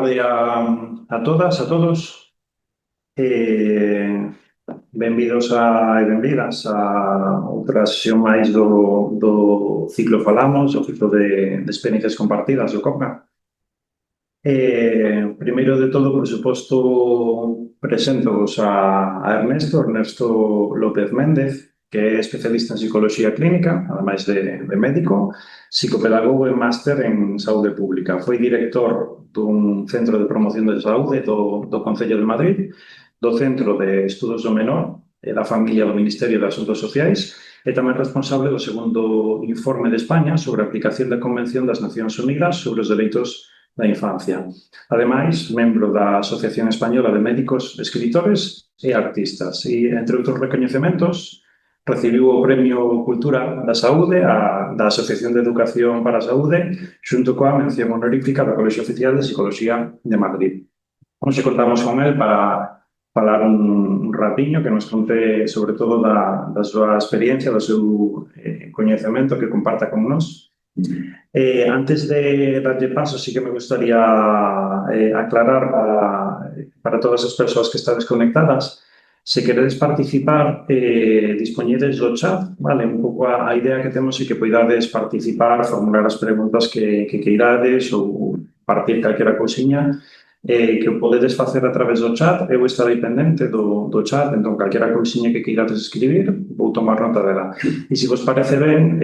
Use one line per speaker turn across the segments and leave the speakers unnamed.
tarde a todas, a todos. Benvidos e benvidas a outra sesión máis do ciclo Falamos, o ciclo de experiencias compartidas do COPNA. Primeiro de todo, por suposto, presento-vos a Ernesto López Méndez, que é especialista en psicología clínica, ademais de médico, psicopedagogo e máster en saúde pública. Foi director dun centro de promoción de saúde do Concello de Madrid, do Centro de Estudos do Menor e da Familia do Ministerio de Asuntos Sociais e tamén responsable do segundo informe de España sobre a aplicación da Convención das Nacións Unidas sobre os Dereitos da Infancia. Ademais, membro da Asociación Española de Médicos, Escritores e Artistas. E, entre outros recoñecementos, recibiu o Premio Cultura da Saúde da Asociación de Educación para a Saúde xunto coa mención honorífica do Colexio Oficial de Psicología de Madrid. Hoxe contamos con él para falar un ratiño que nos conte sobre todo da súa experiencia, do seu coñecemento que comparta con nós. Antes de darlle paso, sí que me gustaría aclarar para todas as persoas que están desconectadas, se queredes participar, dispoñedes do chat, vale? Un pouco a idea que temos é que poidades participar, formular as preguntas que queirades ou partir calquera cousiña, que o podedes facer a través do chat. Eu estarei pendente do chat, entón calquera cousiña que queirades escribir, vou tomar nota dela. E se vos parece ben,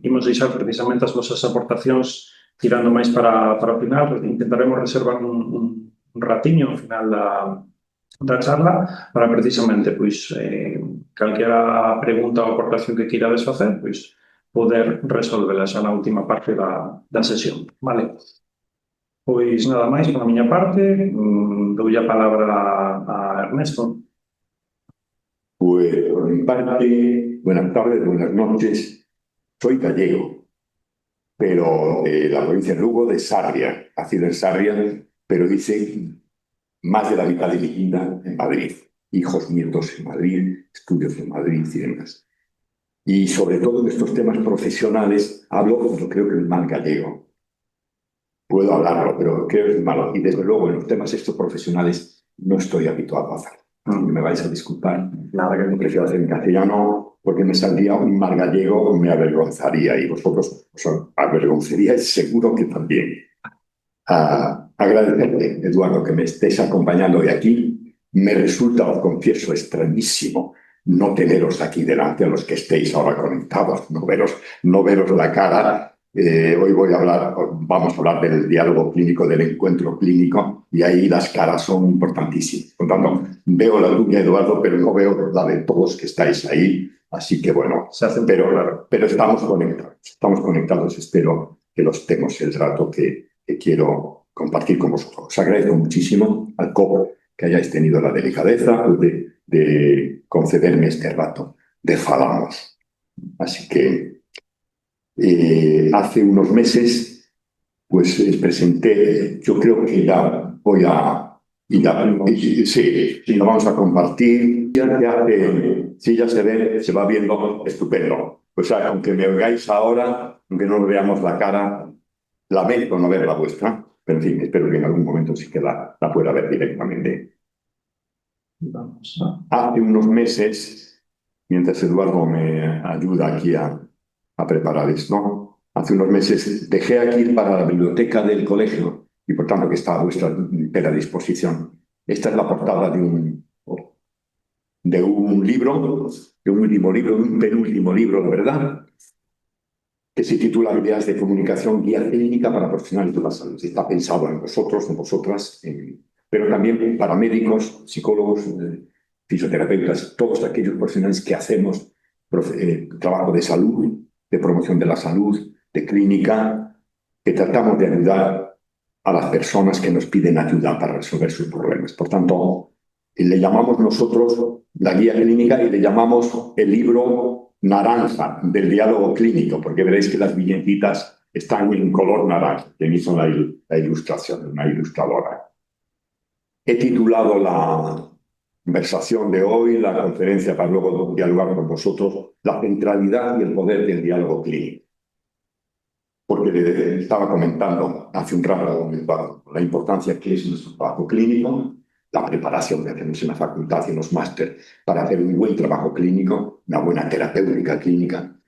imos deixar precisamente as vosas aportacións tirando máis para o final, porque intentaremos reservar un ratiño ao final da charla para precisamente, pois, calquera pregunta ou aportación que queirades facer, pois, poder resolvela xa na última parte da sesión, vale? Pois nada máis pola miña parte, doulle a palabra a Ernesto.
Pues por mi parte, buenas tardes, buenas noches. Soy gallego, pero de la provincia de Lugo, de Sarria, nacido en Sarria, pero hice más de la mitad de mi vida en Madrid. Hijos, nietos en Madrid, estudios en Madrid y demás. Y sobre todo en estos temas profesionales hablo, yo creo que el mal gallego. Puedo hablarlo, pero creo que es malo. Y desde luego en los temas estos profesionales no estoy habituado a hacer. Me vais a disculpar. Nada, que me prefiero hacer en castellano, porque me saldría un mal gallego, me avergonzaría. Y vosotros os avergonzaríais seguro que también. Agradecerte, Eduardo, que me estés acompañando hoy aquí. Me resulta, os confieso, extrañísimo no teneros aquí delante, a los que estéis ahora conectados, no veros la cara. Hoy vamos a hablar del diálogo clínico, del encuentro clínico, y ahí las caras son importantísimas. Por tanto, veo la tuya, Eduardo, pero no veo la de todos que estáis ahí. Así que bueno, pero estamos conectados, espero que los demos el rato que quiero compartir con vosotros. Os agradezco muchísimo al COP que hayáis tenido la delicadeza de concederme este rato de Falamos. Así que hace unos meses pues presenté, yo creo que ya voy a sí, lo vamos a compartir. Ya se ve, se va viendo estupendo. O sea, aunque me oigáis ahora, aunque no veamos la cara, lamento no ver la vuestra, pero en fin, espero que en algún momento sí que la pueda ver directamente. Hace unos meses, mientras Eduardo me ayuda aquí a preparar esto, hace unos meses dejé aquí para la biblioteca del colegio y por tanto que está a vuestra entera disposición. Esta es la portada de un libro, de un último libro, de un penúltimo libro, la verdad, que se titula Habilidades de Comunicación, Guía Clínica para Profesionales de la Salud. Está pensado en vosotros, en vosotras, pero también para médicos, psicólogos, fisioterapeutas, todos aquellos profesionales que hacemos trabajo de salud, de promoción de la salud, de clínica, que tratamos de ayudar a las personas que nos piden ayuda para resolver sus problemas. Por tanto, le llamamos nosotros la guía clínica y le llamamos el libro naranja del diálogo clínico, porque veréis que las viñetitas están en color naranja, que me hizo la ilustración, una ilustradora. He titulado la conversación de hoy, la conferencia para luego dialogar con vosotros, la centralidad y el poder del diálogo clínico. porque le estaba comentando hace un rato la importancia que es nuestro trabajo clínico, la preparación que hacemos en la facultad y en los máster para hacer un buen trabajo clínico, una buena terapéutica clínica,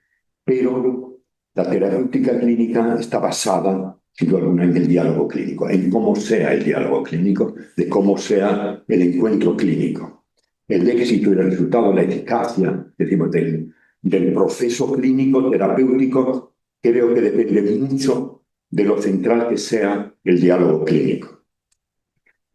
pero la terapéutica clínica está basada, sin duda alguna, en el diálogo clínico, en cómo sea el diálogo clínico, de cómo sea el encuentro clínico. El éxito y el resultado, la eficacia, decimos, del proceso clínico terapéutico, creo que depende mucho de lo central que sea el diálogo clínico.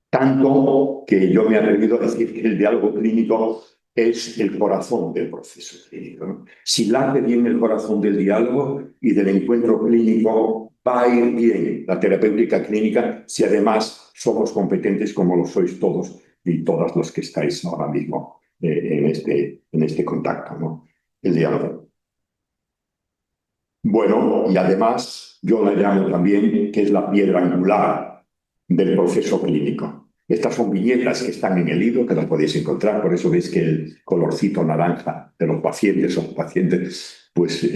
Tanto que yo me he atrevido a decir que el diálogo clínico es el corazón del proceso clínico, ¿no? Si late bien el corazón del diálogo y del encuentro clínico, va a ir bien la terapéutica clínica si además somos competentes como lo sois todos y todas los que estáis ahora mismo en este contacto, ¿no? El diálogo. Bueno, y además yo la llamo también que es la piedra angular del proceso clínico. Estas son viñetas que están en el libro, que las podéis encontrar, por eso veis que el colorcito naranja de los pacientes son pacientes, pues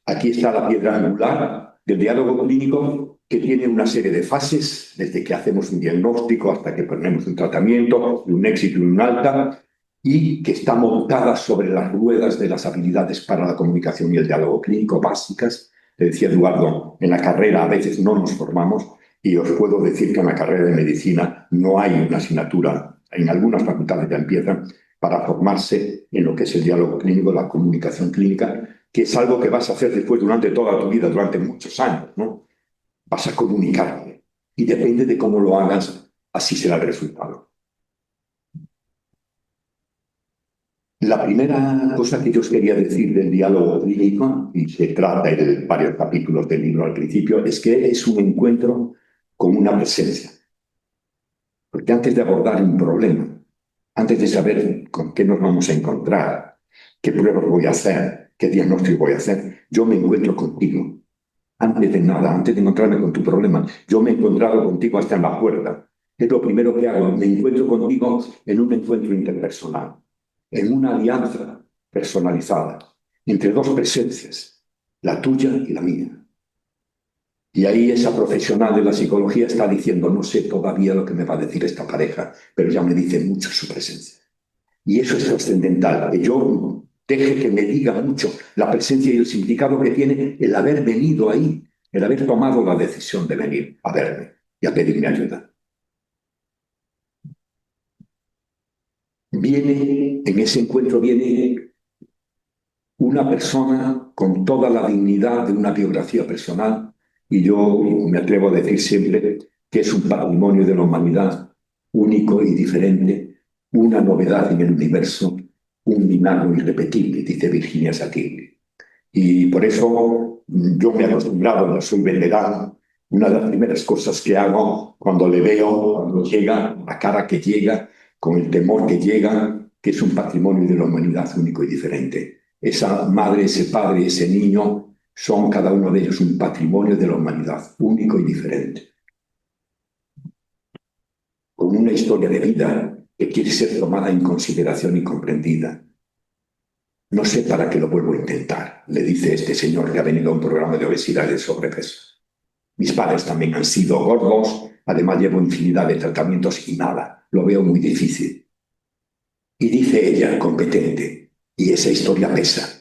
aquí está la piedra angular del diálogo clínico que tiene una serie de fases, desde que hacemos un diagnóstico hasta que ponemos un tratamiento, un éxito y un alta, y que está montada sobre las ruedas de las habilidades para la comunicación y el diálogo clínico básicas. Le decía Eduardo, en la carrera a veces no nos formamos y os puedo decir que en la carrera de medicina no hay una asignatura, en algunas facultades ya empiezan, para formarse en lo que es el diálogo clínico, la comunicación clínica, que es algo que vas a hacer después durante toda tu vida, durante muchos años, ¿no? Vas a comunicarte y depende de cómo lo hagas, así será el resultado. La primera cosa que yo os quería decir del diálogo clínico, y se trata en varios capítulos del libro al principio, es que es un encuentro con una presencia. Porque antes de abordar un problema, antes de saber con qué nos vamos a encontrar, qué pruebas voy a hacer, qué diagnóstico voy a hacer, yo me encuentro contigo. Antes de nada, antes de encontrarme con tu problema, yo me he encontrado contigo hasta en la puerta. Es lo primero que hago, me encuentro contigo en un encuentro interpersonal, en una alianza personalizada, entre dos presencias, la tuya y la mía. Y ahí esa profesional de la psicología está diciendo, no sé todavía lo que me va a decir esta pareja, pero ya me dice mucho su presencia. Y eso es trascendental, que yo deje que me diga mucho la presencia y el significado que tiene el haber venido ahí, el haber tomado la decisión de venir a verme y a pedirme ayuda. En ese encuentro viene una persona con toda la dignidad de una biografía personal, y yo me atrevo a decir siempre que es un patrimonio de la humanidad único y diferente, una novedad en el universo, un milagro irrepetible, dice Virginia Satir. Y por eso yo me he acostumbrado, no soy veterano, una de las primeras cosas que hago cuando le veo, cuando llega, la cara que llega, con el temor que llega, que es un patrimonio de la humanidad único y diferente. Esa madre, ese padre, ese niño, son cada uno de ellos un patrimonio de la humanidad único y diferente, con una historia de vida que quiere ser tomada en consideración y comprendida. No sé para qué lo vuelvo a intentar, le dice este señor que ha venido a un programa de obesidad y de sobrepeso. Mis padres también han sido gordos, además llevo infinidad de tratamientos y nada, lo veo muy difícil. Y dice ella, competente, y esa historia pesa.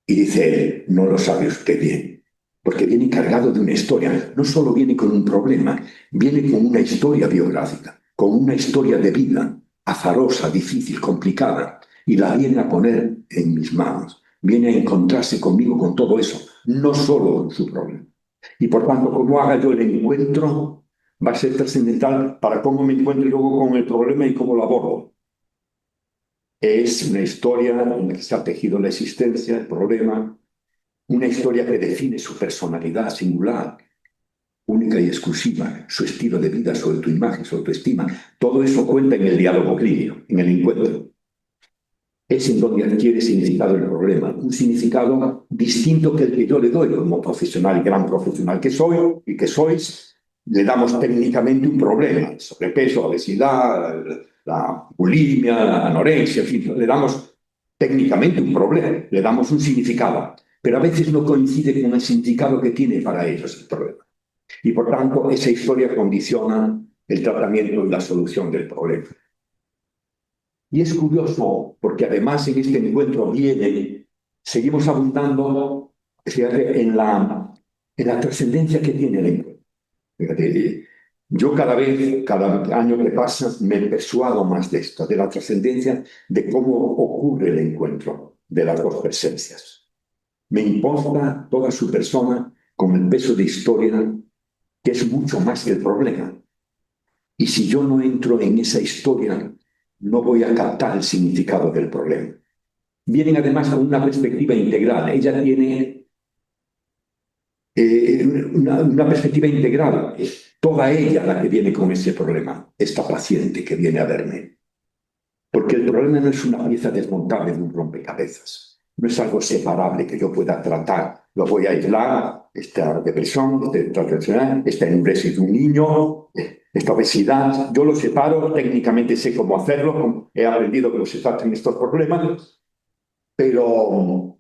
Y dice él, no lo sabe usted bien, porque viene cargado de una historia, no solo viene con un problema, viene con una historia biográfica, con una historia de vida, azarosa, difícil, complicada, y la viene a poner en mis manos, viene a encontrarse conmigo con todo eso, no solo con su problema. Y por tanto, como haga yo el encuentro, va a ser trascendental para cómo me encuentro luego con el problema y cómo lo abordo. Es una historia en la que se ha tejido la existencia, el problema, una historia que define su personalidad singular, única y exclusiva, su estilo de vida, su autoimagen, su autoestima. Todo eso cuenta en el diálogo clínico, en el encuentro. Es en donde adquiere significado el problema, un significado distinto que el que yo le doy como profesional, gran profesional que soy y que sois. Le damos técnicamente un problema, el sobrepeso, la obesidad, la bulimia, la anorexia, en fin, le damos técnicamente un problema, le damos un significado. pero a veces no coincide con el significado que tiene para ellos el problema. Y por tanto, esa historia condiciona el tratamiento y la solución del problema. Y es curioso, porque además en este encuentro seguimos abundando, fíjate, en la trascendencia que tiene el encuentro. Fíjate, yo cada año que pasa, me persuado más de esto, de la trascendencia de cómo ocurre el encuentro de las dos presencias. Me importa toda su persona con el peso de historia, que es mucho más que el problema. Y si yo no entro en esa historia, no voy a captar el significado del problema. Vienen además con una perspectiva integral. Ella tiene una perspectiva integral. Es toda ella la que viene con ese problema, esta paciente que viene a verme. Porque el problema no es una pieza desmontable de un rompecabezas. No es algo separable que yo pueda tratar. Lo voy a aislar, esta depresión, esta enuresis de un niño, esta obesidad. Yo lo separo, técnicamente sé cómo hacerlo, he aprendido cómo se tratan estos problemas, pero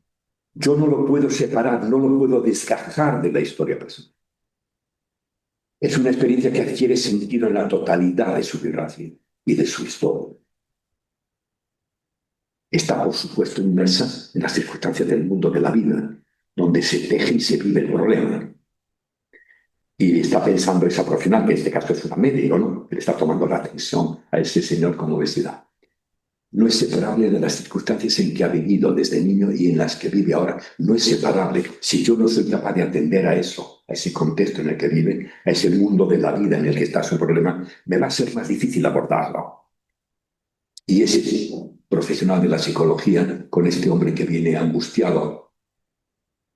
yo no lo puedo separar, no lo puedo desgajar de la historia personal. Es una experiencia que adquiere sentido en la totalidad de su biografía y de su historia. Está, por supuesto, inmersa en las circunstancias del mundo de la vida, donde se teje y se vive el problema. Y está pensando esa profesional, que en este caso es una médico, ¿no? Que le está tomando la atención a ese señor con obesidad. No es separable de las circunstancias en que ha vivido desde niño y en las que vive ahora. No es separable. Si yo no soy capaz de atender a eso, a ese contexto en el que vive, a ese mundo de la vida en el que está su problema, me va a ser más difícil abordarlo. Y ese profesional de la psicología, con este hombre que viene angustiado,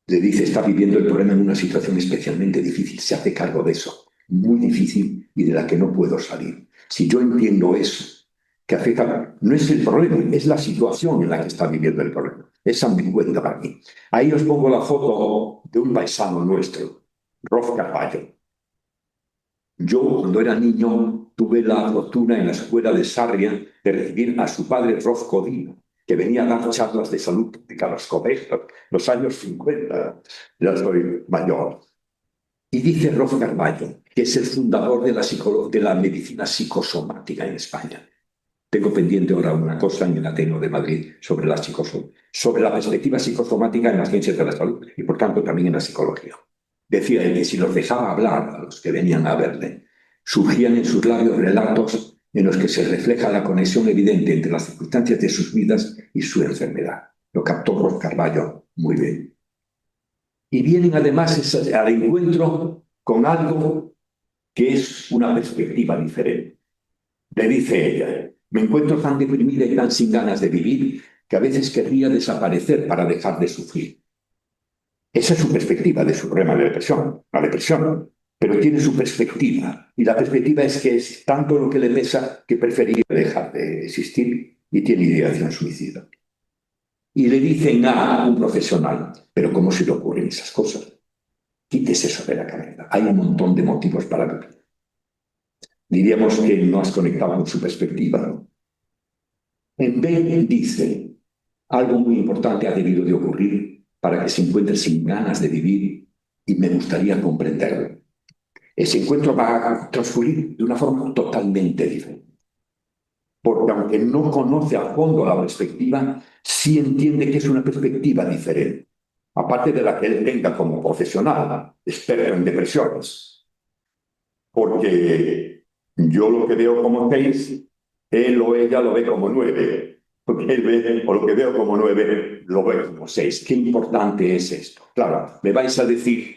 le dice, está viviendo el problema en una situación especialmente difícil, se hace cargo de eso, muy difícil y de la que no puedo salir. Si yo entiendo eso, que afecta, no es el problema, es la situación en la que está viviendo el problema. Esa me cuenta para mí. Ahí os pongo la foto de un paisano nuestro, Rolf Carballo. Yo, cuando era niño, tuve la fortuna en la escuela de Sarria de recibir a su padre Rolf Codino, que venía a dar charlas de salud pública a los colegios, los años 50. Ya soy mayor. Y dice Rolf Carballo, que es el fundador de la medicina psicosomática en España. Tengo pendiente ahora una cosa en el Ateneo de Madrid sobre la perspectiva psicosomática en las ciencias de la salud y, por tanto, también en la psicología. Decía él que si los dejaba hablar a los que venían a verle, surgían en sus labios relatos en los que se refleja la conexión evidente entre las circunstancias de sus vidas y su enfermedad. Lo captó Rolf Carballo muy bien. Y vienen además al encuentro con algo que es una perspectiva diferente. Le dice ella, me encuentro tan deprimida y tan sin ganas de vivir que a veces querría desaparecer para dejar de sufrir. Esa es su perspectiva de su problema de depresión, la depresión, pero tiene su perspectiva. Y la perspectiva es que es tanto lo que le pesa que preferiría dejar de existir y tiene ideación suicida. Y le dicen a un profesional, pero ¿cómo se le ocurren esas cosas? Quítese eso de la cabeza. Hay un montón de motivos para vivir. Diríamos que no has conectado con su perspectiva, ¿no? En B dice, algo muy importante ha debido de ocurrir para que se encuentre sin ganas de vivir y me gustaría comprenderlo. Ese encuentro va a transcurrir de una forma totalmente diferente. Porque aunque no conoce a fondo la perspectiva, sí entiende que es una perspectiva diferente. Aparte de la que él tenga como profesional, experto en depresiones. Porque yo lo que veo como 6, él o ella lo ve como 9. Porque él ve, o lo que veo como 9, lo ve como 6. Qué importante es esto. Claro, me vais a decir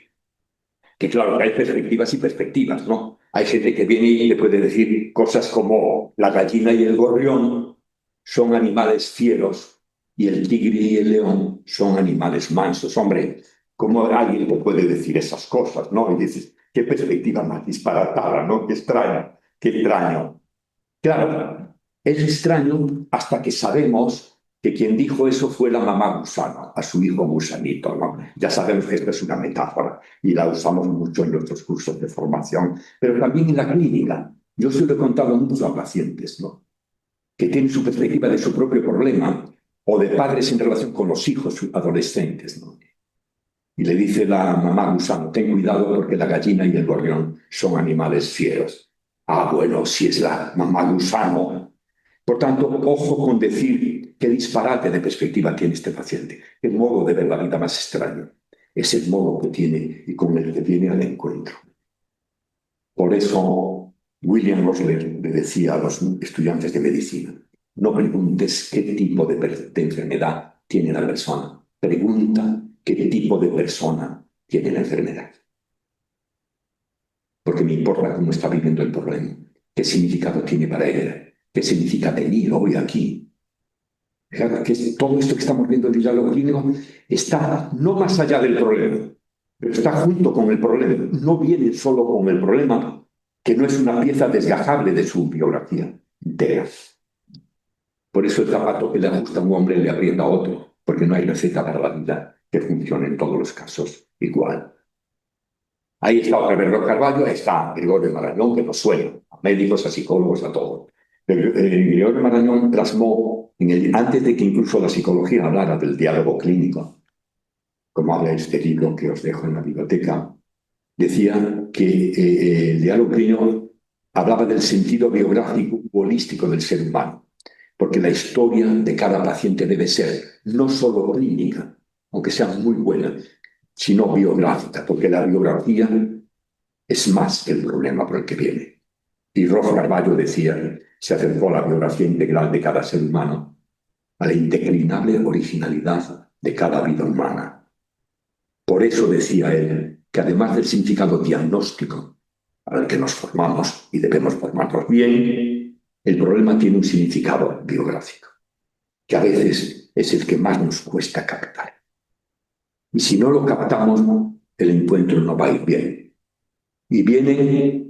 que claro, que hay perspectivas y perspectivas, ¿no? Hay gente que viene y le puede decir cosas como la gallina y el gorrión son animales fieros y el tigre y el león son animales mansos. Hombre, ¿cómo alguien le puede decir esas cosas, no? Y dices, qué perspectiva más disparatada, ¿no? Qué extraño, qué extraño. Claro, es extraño hasta que sabemos que quien dijo eso fue la mamá gusano, a su hijo gusanito, ¿no? Ya sabemos que esto es una metáfora y la usamos mucho en nuestros cursos de formación, pero también en la clínica. Yo se lo he contado mucho a pacientes, ¿no? Que tienen su perspectiva de su propio problema o de padres en relación con los hijos adolescentes, ¿no? Y le dice la mamá gusano, ten cuidado porque la gallina y el gorrión son animales fieros. Ah, bueno, si es la mamá gusano. Por tanto, ojo con decir qué disparate de perspectiva tiene este paciente, qué modo de ver la vida más extraño. Es el modo que tiene y con el que viene al encuentro. Por eso William Rosler le decía a los estudiantes de medicina, no preguntes qué tipo de enfermedad tiene la persona, pregunta qué tipo de persona tiene la enfermedad. Porque me importa cómo está viviendo el problema, qué significado tiene para él, qué significa venir hoy aquí. Fíjate que todo esto que estamos viendo en el diálogo clínico está no más allá del problema, pero está junto con el problema. No viene solo con el problema, que no es una pieza desgajable de su biografía entera. Por eso el zapato que le ajusta a un hombre le aprieta a otro, porque no hay receta para la vida que funcione en todos los casos igual. Ahí está otra vez Roca Carballo, ahí está Gregorio Marañón, que nos suena, a médicos, a psicólogos, a todos. Pero, Gregorio Marañón plasmó, antes de que incluso la psicología hablara del diálogo clínico, como habla este libro que os dejo en la biblioteca, decía que el diálogo clínico hablaba del sentido biográfico holístico del ser humano, porque la historia de cada paciente debe ser no solo clínica, aunque sea muy buena, sino biográfica, porque la biografía es más que el problema por el que viene. Y Ross Carballo decía, se acercó a la biografía integral de cada ser humano, a la indeclinable originalidad de cada vida humana. Por eso decía él que además del significado diagnóstico, al que nos formamos y debemos formarnos bien, el problema tiene un significado biográfico, que a veces es el que más nos cuesta captar. Y si no lo captamos, el encuentro no va a ir bien. Y viene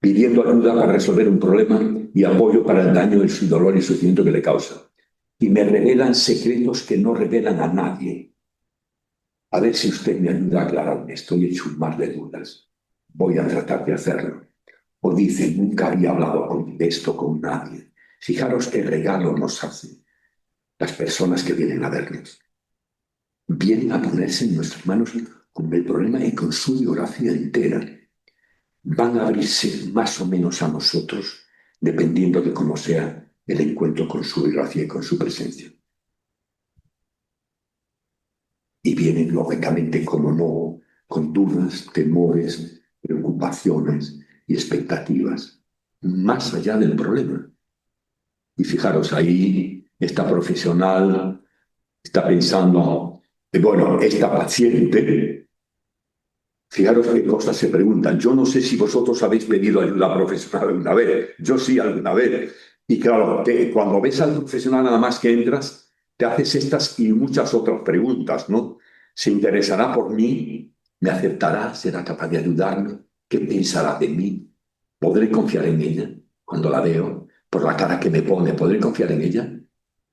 pidiendo ayuda para resolver un problema y apoyo para el daño, el dolor y el sufrimiento que le causa. Y me revelan secretos que no revelan a nadie. A ver si usted me ayuda a aclararme, estoy hecho un mar de dudas. Voy a tratar de hacerlo. O dice, nunca había hablado de esto con nadie. Fijaros qué regalo nos hacen las personas que vienen a vernos. Vienen a ponerse en nuestras manos con el problema y con su biografía entera. Van a abrirse más o menos a nosotros, dependiendo de cómo sea el encuentro con su biografía y con su presencia. Y vienen, lógicamente, como no, con dudas, temores, preocupaciones y expectativas, más allá del problema. Y fijaros, ahí esta profesional está pensando, bueno, esta paciente, fijaros qué cosas se preguntan. Yo no sé si vosotros habéis pedido ayuda profesional alguna vez. Yo sí alguna vez. Y claro, cuando ves al profesional nada más que entras, te haces estas y muchas otras preguntas, ¿no? ¿Se interesará por mí? ¿Me aceptará? ¿Será capaz de ayudarme? ¿Qué pensará de mí? ¿Podré confiar en ella cuando la veo? Por la cara que me pone, ¿podré confiar en ella?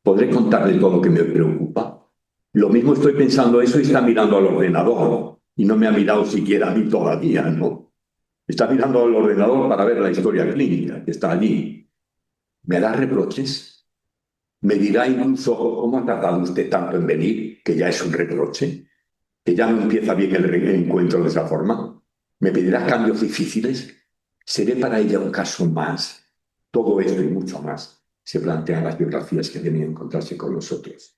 ¿Podré contarle todo lo que me preocupa? Lo mismo estoy pensando eso y está mirando al ordenador y no me ha mirado siquiera a mí todavía, ¿no? Está mirando al ordenador para ver la historia clínica que está allí. ¿Me hará reproches? ¿Me dirá incluso cómo ha tardado usted tanto en venir, que ya es un reproche? ¿Que ya no empieza bien el encuentro de esa forma? ¿Me pedirá cambios difíciles? ¿Seré para ella un caso más? Todo esto y mucho más se plantean las biografías que vienen a encontrarse con nosotros.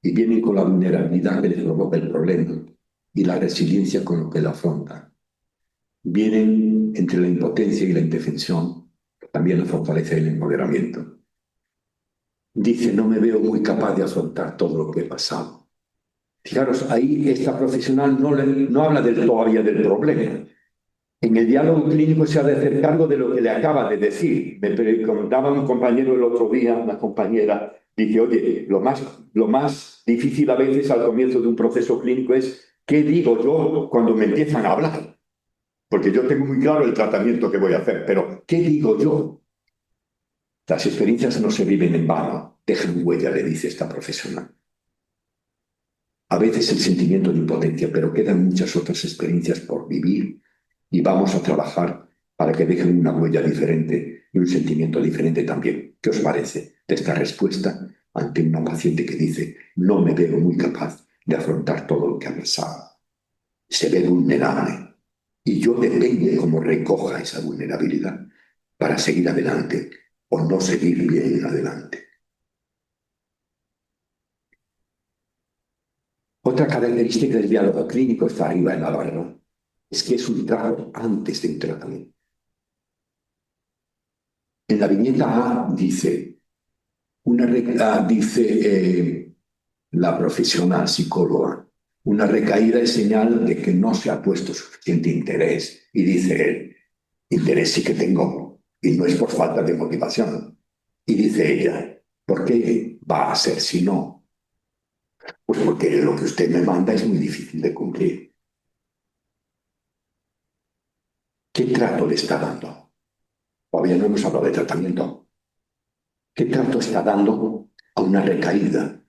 Y vienen con la vulnerabilidad que les provoca el problema y la resiliencia con lo que la afronta. Vienen entre la impotencia y la indefensión, también la fortaleza y el empoderamiento. Dice, no me veo muy capaz de afrontar todo lo que he pasado. Fijaros, ahí esta profesional no habla todavía del problema. En el diálogo clínico se ha de hacer cargo de lo que le acaba de decir. Me contaba un compañero el otro día, una compañera, dice, oye, lo más difícil a veces al comienzo de un proceso clínico es qué digo yo cuando me empiezan a hablar. Porque yo tengo muy claro el tratamiento que voy a hacer, pero ¿qué digo yo? Las experiencias no se viven en vano, dejan huella, le dice esta profesional. A veces el sentimiento de impotencia, pero quedan muchas otras experiencias por vivir y vamos a trabajar para que dejen una huella diferente y un sentimiento diferente también. ¿Qué os parece de esta respuesta ante una paciente que dice, no me veo muy capaz de afrontar todo lo que ha pasado. Se ve vulnerable. Y yo depende cómo recoja esa vulnerabilidad para seguir adelante o no seguir bien adelante. Otra característica del diálogo clínico está arriba en la barra. Es que es un trato antes de un tratamiento. En la viñeta A dice, la profesional psicóloga, una recaída es señal de que no se ha puesto suficiente interés. Y dice él, interés sí que tengo, y no es por falta de motivación. Y dice ella, ¿por qué va a ser si no? Pues porque lo que usted me manda es muy difícil de cumplir. ¿Qué trato le está dando? Todavía no hemos hablado de tratamiento. ¿Qué trato está dando a una recaída?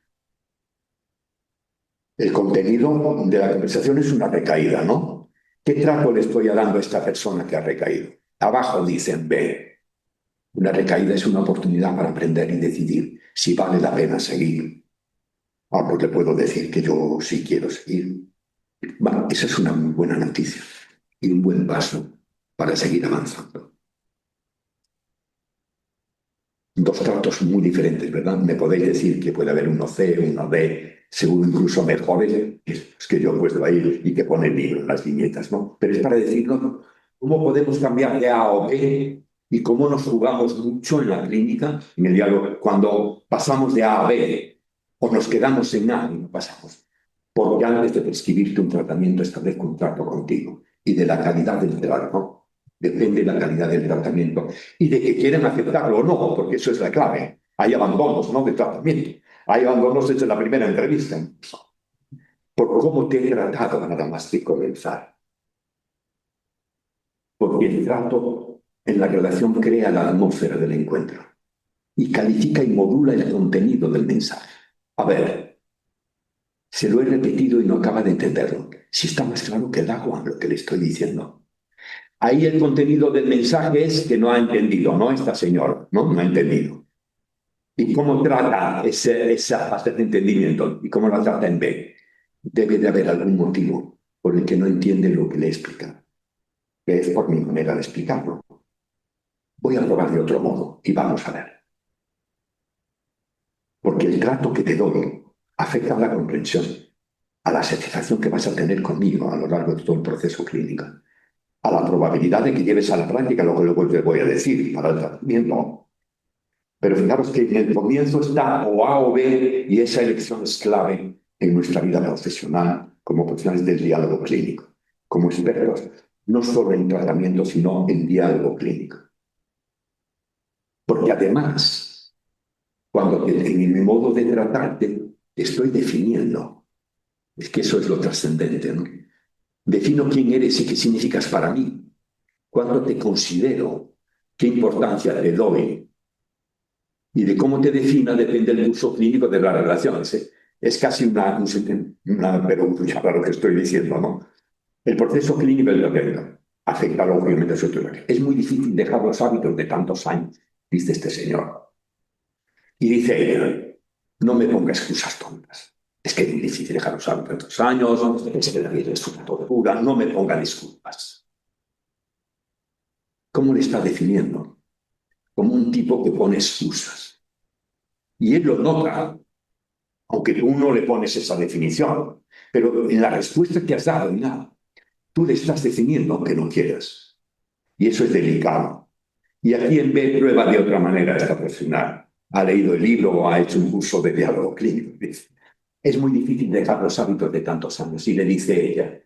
El contenido de la conversación es una recaída, ¿no? ¿Qué trato le estoy dando a esta persona que ha recaído? Abajo dicen, ve, una recaída es una oportunidad para aprender y decidir si vale la pena seguir. Ah, pues le puedo decir que yo sí quiero seguir. Bueno, esa es una muy buena noticia y un buen paso para seguir avanzando. Dos tratos muy diferentes, ¿verdad? Me podéis decir que puede haber uno C, uno D, seguro incluso mejores, es que yo he puesto ahí y que pone el libro en las viñetas, ¿no? Pero es para decirnos cómo podemos cambiar de A o B y cómo nos jugamos mucho en la clínica, en el diálogo, cuando pasamos de A a B o nos quedamos en A y no pasamos. Porque antes de prescribirte un tratamiento, establezco un trato contigo y de la calidad del trato. Depende de la calidad del tratamiento y de que quieren aceptarlo o no, porque eso es la clave. Hay abandonos, ¿no?, de tratamiento. Hay abandonos desde la primera entrevista, por cómo te he tratado nada más de comenzar. Porque el trato en la relación crea la atmósfera del encuentro y califica y modula el contenido del mensaje. A ver, se lo he repetido y no acaba de entenderlo. Si está más claro que el agua lo que le estoy diciendo. Ahí el contenido del mensaje es que no ha entendido, ¿no? Esta señora, ¿no? No ha entendido. ¿Y cómo trata esa fase de entendimiento? ¿Y cómo la trata en B? Debe de haber algún motivo por el que no entiende lo que le explica, que es por mi manera de explicarlo. Voy a probar de otro modo y vamos a ver. Porque el trato que te doy afecta a la comprensión, a la satisfacción que vas a tener conmigo a lo largo de todo el proceso clínico, a la probabilidad de que lleves a la práctica lo que luego te voy a decir para el tratamiento. Pero fijaros que en el comienzo está o A o B y esa elección es clave en nuestra vida profesional como profesionales del diálogo clínico, como expertos, no solo en tratamiento, sino en diálogo clínico. Porque además, cuando en mi modo de tratarte estoy definiendo, es que eso es lo trascendente, ¿no? Defino quién eres y qué significas para mí, cuánto te considero, qué importancia te doy. Y de cómo te defina depende del uso clínico de las relaciones. Es casi pero ya claro lo que estoy diciendo, ¿no? El proceso clínico del tratamiento afecta lógicamente a su autoridad. Es muy difícil dejar los hábitos de tantos años, dice este señor. Y dice ella, no me ponga excusas tontas. Es que es muy difícil dejar los hábitos de tantos años, es que la vida es una tortura, no me ponga disculpas. ¿Cómo le está definiendo? Como un tipo que pone excusas. Y él lo nota, aunque tú no le pones esa definición, pero en la respuesta que has dado, nada, tú le estás definiendo aunque no quieras. Y eso es delicado. Y aquí en B prueba de otra manera esta profesional. Ha leído el libro o ha hecho un curso de diálogo clínico. Dice, es muy difícil dejar los hábitos de tantos años. Y le dice ella,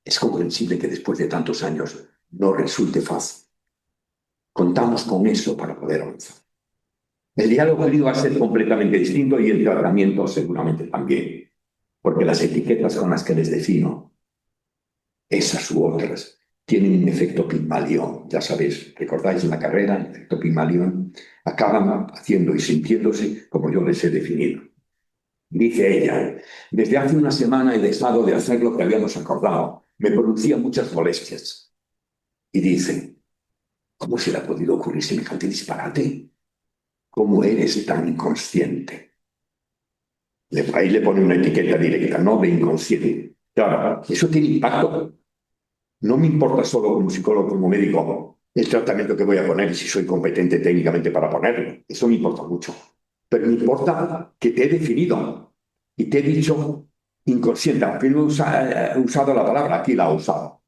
es comprensible que después de tantos años no resulte fácil. Contamos con eso para poder avanzar. El diálogo clínico va a ser completamente distinto y el tratamiento seguramente también, porque las etiquetas con las que les defino, esas u otras, tienen un efecto Pigmalión. Ya sabéis, recordáis en la carrera, el efecto Pigmalión, acaban haciendo y sintiéndose como yo les he definido. Dice ella, desde hace una semana he dejado de hacer lo que habíamos acordado. Me producía muchas molestias. Y dice, ¿cómo se le ha podido ocurrir semejante disparate? ¿Cómo eres tan inconsciente? Ahí le pone una etiqueta directa, no de inconsciente. Claro, eso tiene impacto. No me importa solo como psicólogo, como médico, el tratamiento que voy a poner y si soy competente técnicamente para ponerlo. Eso me importa mucho. Pero me importa que te he definido y te he dicho inconsciente. Aunque no he usado la palabra, aquí la he usado.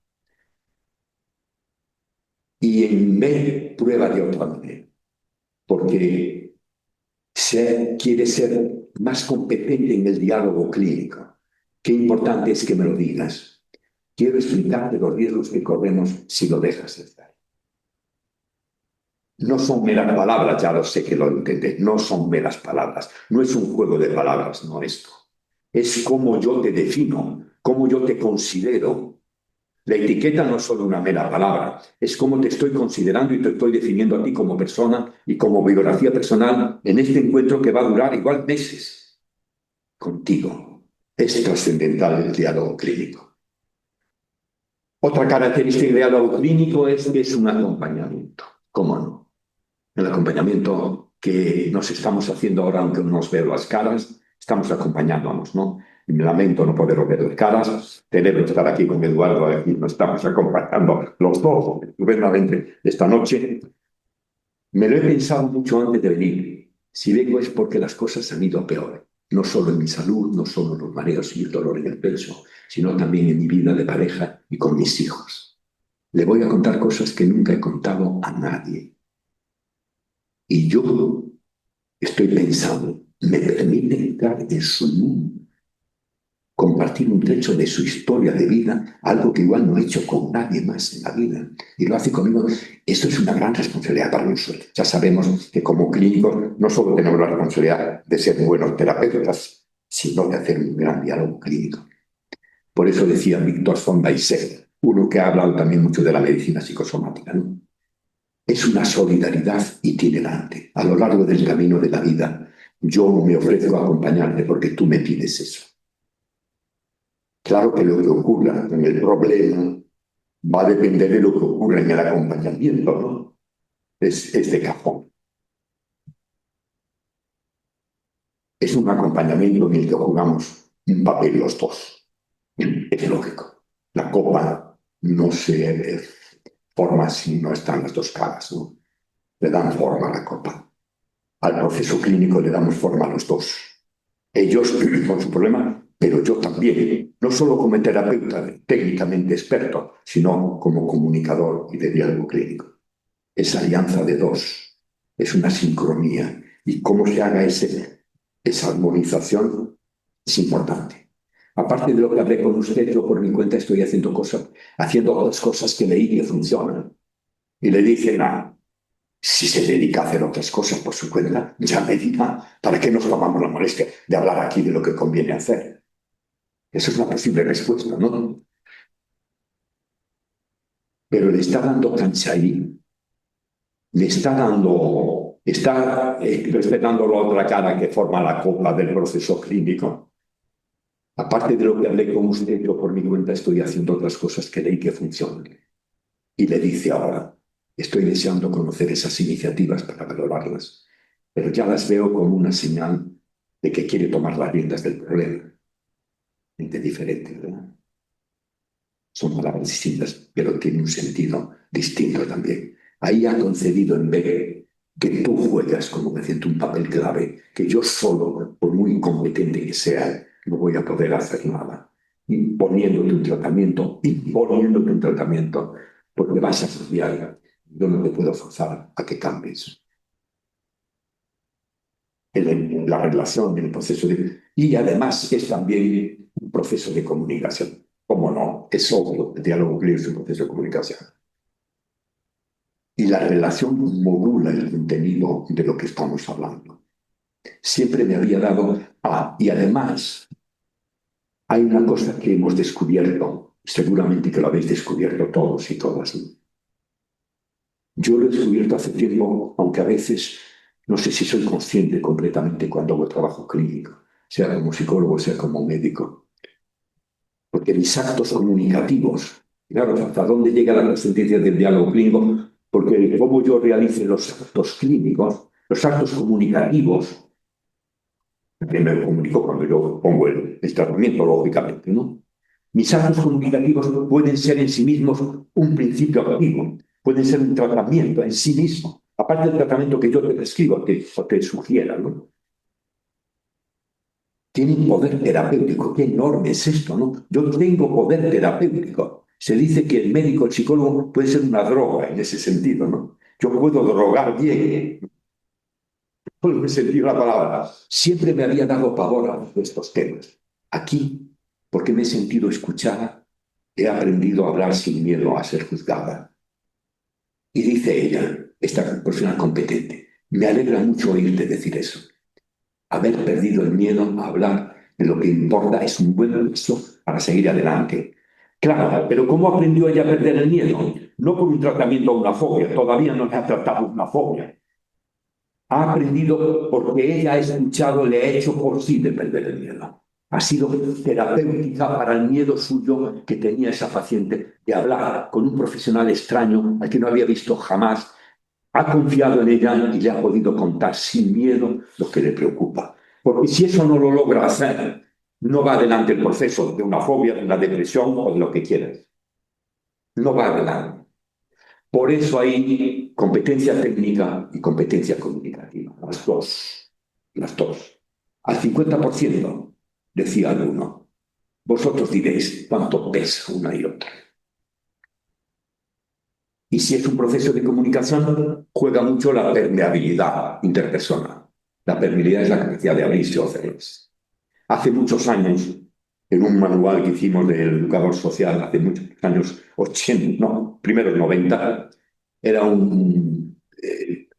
Y en B, prueba de otra manera. Porque quiere ser más competente en el diálogo clínico. Qué importante es que me lo digas. Quiero explicarte los riesgos que corremos si lo dejas de hacer. No son meras palabras, ya lo sé que lo entendés, no son meras palabras. No es un juego de palabras, no esto. Es cómo yo te defino, cómo yo te considero. La etiqueta no es solo una mera palabra, es cómo te estoy considerando y te estoy definiendo a ti como persona y como biografía personal en este encuentro que va a durar igual meses contigo. Es trascendental el diálogo clínico. Otra característica del diálogo clínico es que es un acompañamiento. ¿Cómo no? El acompañamiento que nos estamos haciendo ahora, aunque no nos veo las caras, estamos acompañándonos, ¿no? Y me lamento no poder ver las caras, celebro estar aquí con Eduardo, aquí nos estamos acompañando los dos estupendamente esta noche. Me lo he pensado mucho antes de venir. Si vengo es porque las cosas han ido a peor, no solo en mi salud, no solo en los mareos y el dolor en el pecho, sino también en mi vida de pareja y con mis hijos. Le voy a contar cosas que nunca he contado a nadie. Y yo estoy pensando, ¿me permite entrar en su mundo? Compartir un trecho de su historia de vida, algo que igual no he hecho con nadie más en la vida, y lo hace conmigo. Esto es una gran responsabilidad para nosotros. Ya sabemos que como clínicos no solo tenemos la responsabilidad de ser buenos terapeutas, sino de hacer un gran diálogo clínico. Por eso decía Víctor von Weizsäcker, uno que ha hablado también mucho de la medicina psicosomática, ¿no? Es una solidaridad itinerante. A lo largo del camino de la vida, yo me ofrezco a acompañarte porque tú me pides eso. Claro que lo que ocurra en el problema va a depender de lo que ocurra en el acompañamiento, ¿no? Es de cajón. Es un acompañamiento en el que jugamos un papel los dos. Es lógico. La copa no se forma si no están las dos caras, ¿no? Le dan forma a la copa. Al proceso clínico le damos forma a los dos. Ellos con su problema, pero yo también, no solo como terapeuta técnicamente experto, sino como comunicador y de diálogo clínico. Esa alianza de dos es una sincronía y cómo se haga esa armonización es importante. Aparte de lo que hablé con usted, yo por mi cuenta estoy haciendo otras cosas que leí que funcionan. Y le dije, si se dedica a hacer otras cosas por su cuenta, ya me dirá, ¿para qué nos tomamos la molestia de hablar aquí de lo que conviene hacer? Esa es una posible respuesta, ¿no? Pero le está dando cancha ahí, le está dando, está respetando la otra cara que forma la copa del proceso clínico. Aparte de lo que hablé con usted, yo por mi cuenta estoy haciendo otras cosas que leí que funcionan. Y le dice ahora, estoy deseando conocer esas iniciativas para valorarlas, pero ya las veo como una señal de que quiere tomar las riendas del problema. Gente diferente, ¿verdad? Son palabras distintas, pero tiene un sentido distinto también. Ahí ha concedido en vez que tú juegas, como me siento, un papel clave, que yo solo, por muy incompetente que sea, no voy a poder hacer nada. Imponiéndote un tratamiento, porque vas a cambiar. Yo no te puedo forzar a que cambies. La relación, el proceso de... Y además es también un proceso de comunicación. ¿Cómo no? Es obvio, el diálogo clínico es un proceso de comunicación. Y la relación modula el contenido de lo que estamos hablando. Siempre me había dado... y además hay una cosa que hemos descubierto, seguramente que lo habéis descubierto todos y todas, ¿no? Yo lo he descubierto hace tiempo, aunque a veces no sé si soy consciente completamente cuando hago trabajo clínico, sea como psicólogo, sea como médico. Porque mis actos comunicativos, claro, ¿hasta dónde llega la trascendencia del diálogo clínico? Porque como yo realice los actos clínicos, los actos comunicativos, También me comunico cuando yo pongo el tratamiento, lógicamente, ¿no? Mis actos comunicativos pueden ser en sí mismos un principio activo, pueden ser un tratamiento en sí mismo, aparte del tratamiento que yo te prescribo o te sugiera, ¿no? Tiene un poder terapéutico. Qué enorme es esto, ¿no? Yo tengo poder terapéutico. Se dice que el médico, el psicólogo, puede ser una droga en ese sentido, ¿no? Yo puedo drogar bien, por el sentido de la palabra. Siempre me había dado pavor a estos temas. Aquí, porque me he sentido escuchada, he aprendido a hablar sin miedo a ser juzgada. Y dice ella, esta persona competente, me alegra mucho oírte decir eso. Haber perdido el miedo a hablar de lo que importa es un buen paso para seguir adelante. Claro, pero ¿cómo aprendió ella a perder el miedo? No por un tratamiento a una fobia, todavía no le ha tratado una fobia. Ha aprendido porque ella ha escuchado, le ha hecho posible perder el miedo. Ha sido terapéutica para el miedo suyo que tenía esa paciente de hablar con un profesional extraño al que no había visto jamás. Ha confiado en ella y le ha podido contar sin miedo lo que le preocupa. Porque si eso no lo logra hacer, no va adelante el proceso de una fobia, de una depresión o de lo que quieras. No va adelante. Por eso hay competencia técnica y competencia comunicativa. Las dos. Las dos. Al 50%, decía alguno. Vosotros diréis cuánto pesa una y otra. Y si es un proceso de comunicación, juega mucho la permeabilidad interpersonal. La permeabilidad es la capacidad de abrirse o cerrarse. Hace muchos años, en un manual que hicimos del educador social, hace muchos años 80, no, primeros 90, era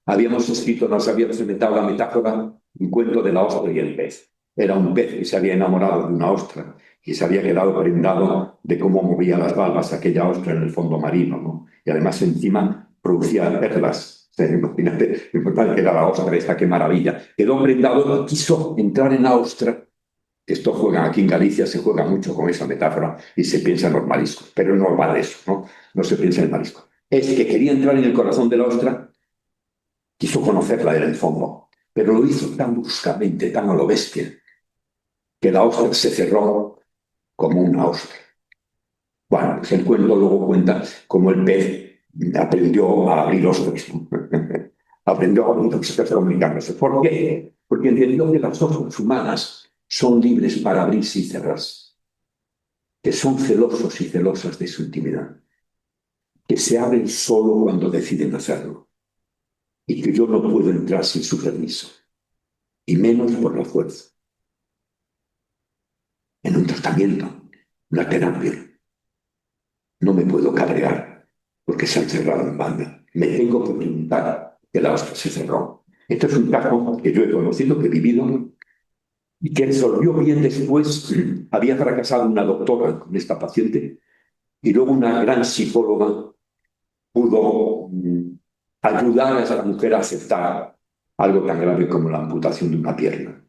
habíamos escrito, nos habíamos inventado la metáfora, un cuento de la ostra y el pez. Era un pez que se había enamorado de una ostra y se había quedado prendado de cómo movía las valvas aquella ostra en el fondo marino, ¿no? Y además encima producía perlas. O sea, imagínate lo importante que era la ostra esta, qué maravilla. Quedó prendado y quiso entrar en la ostra. Esto juega aquí en Galicia, se juega mucho con esa metáfora y se piensa en los mariscos, pero no va de eso, ¿no? No se piensa en el marisco. Es que quería entrar en el corazón de la ostra, quiso conocerla en el fondo, pero lo hizo tan bruscamente, tan a lo bestia, que la ostra se cerró como una ostra. Bueno, pues el cuento luego cuenta cómo el pez aprendió a abrir ostras, ¿no? Aprendió a abrir ostras comunicándose. ¿Por qué? Porque entendió que las ostras humanas son libres para abrirse y cerrarse, que son celosos y celosas de su intimidad, que se abren solo cuando deciden hacerlo, y que yo no puedo entrar sin su permiso, y menos por la fuerza. En un tratamiento, una terapia, no me puedo cabrear porque se han cerrado en banda. Me tengo que preguntar que la ostra se cerró. Esto es un caso que yo he conocido, que he vivido, y que resolvió bien después. Había fracasado una doctora con esta paciente, y luego una gran psicóloga pudo ayudar a esa mujer a aceptar algo tan grave como la amputación de una pierna.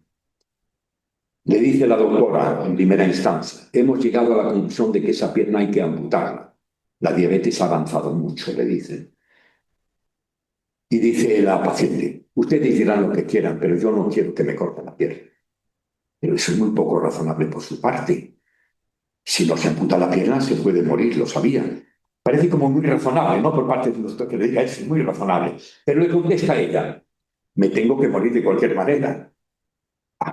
Le dice la doctora en primera instancia, hemos llegado a la conclusión de que esa pierna hay que amputarla. La diabetes ha avanzado mucho, le dice. Y dice la paciente, ustedes dirán lo que quieran, pero yo no quiero que me corten la pierna. Pero eso es muy poco razonable por su parte. Si no se amputa la pierna, se puede morir, lo sabía. Parece como muy razonable, ¿no? Por parte del doctor que le diga, es muy razonable. Pero le contesta ella, me tengo que morir de cualquier manera.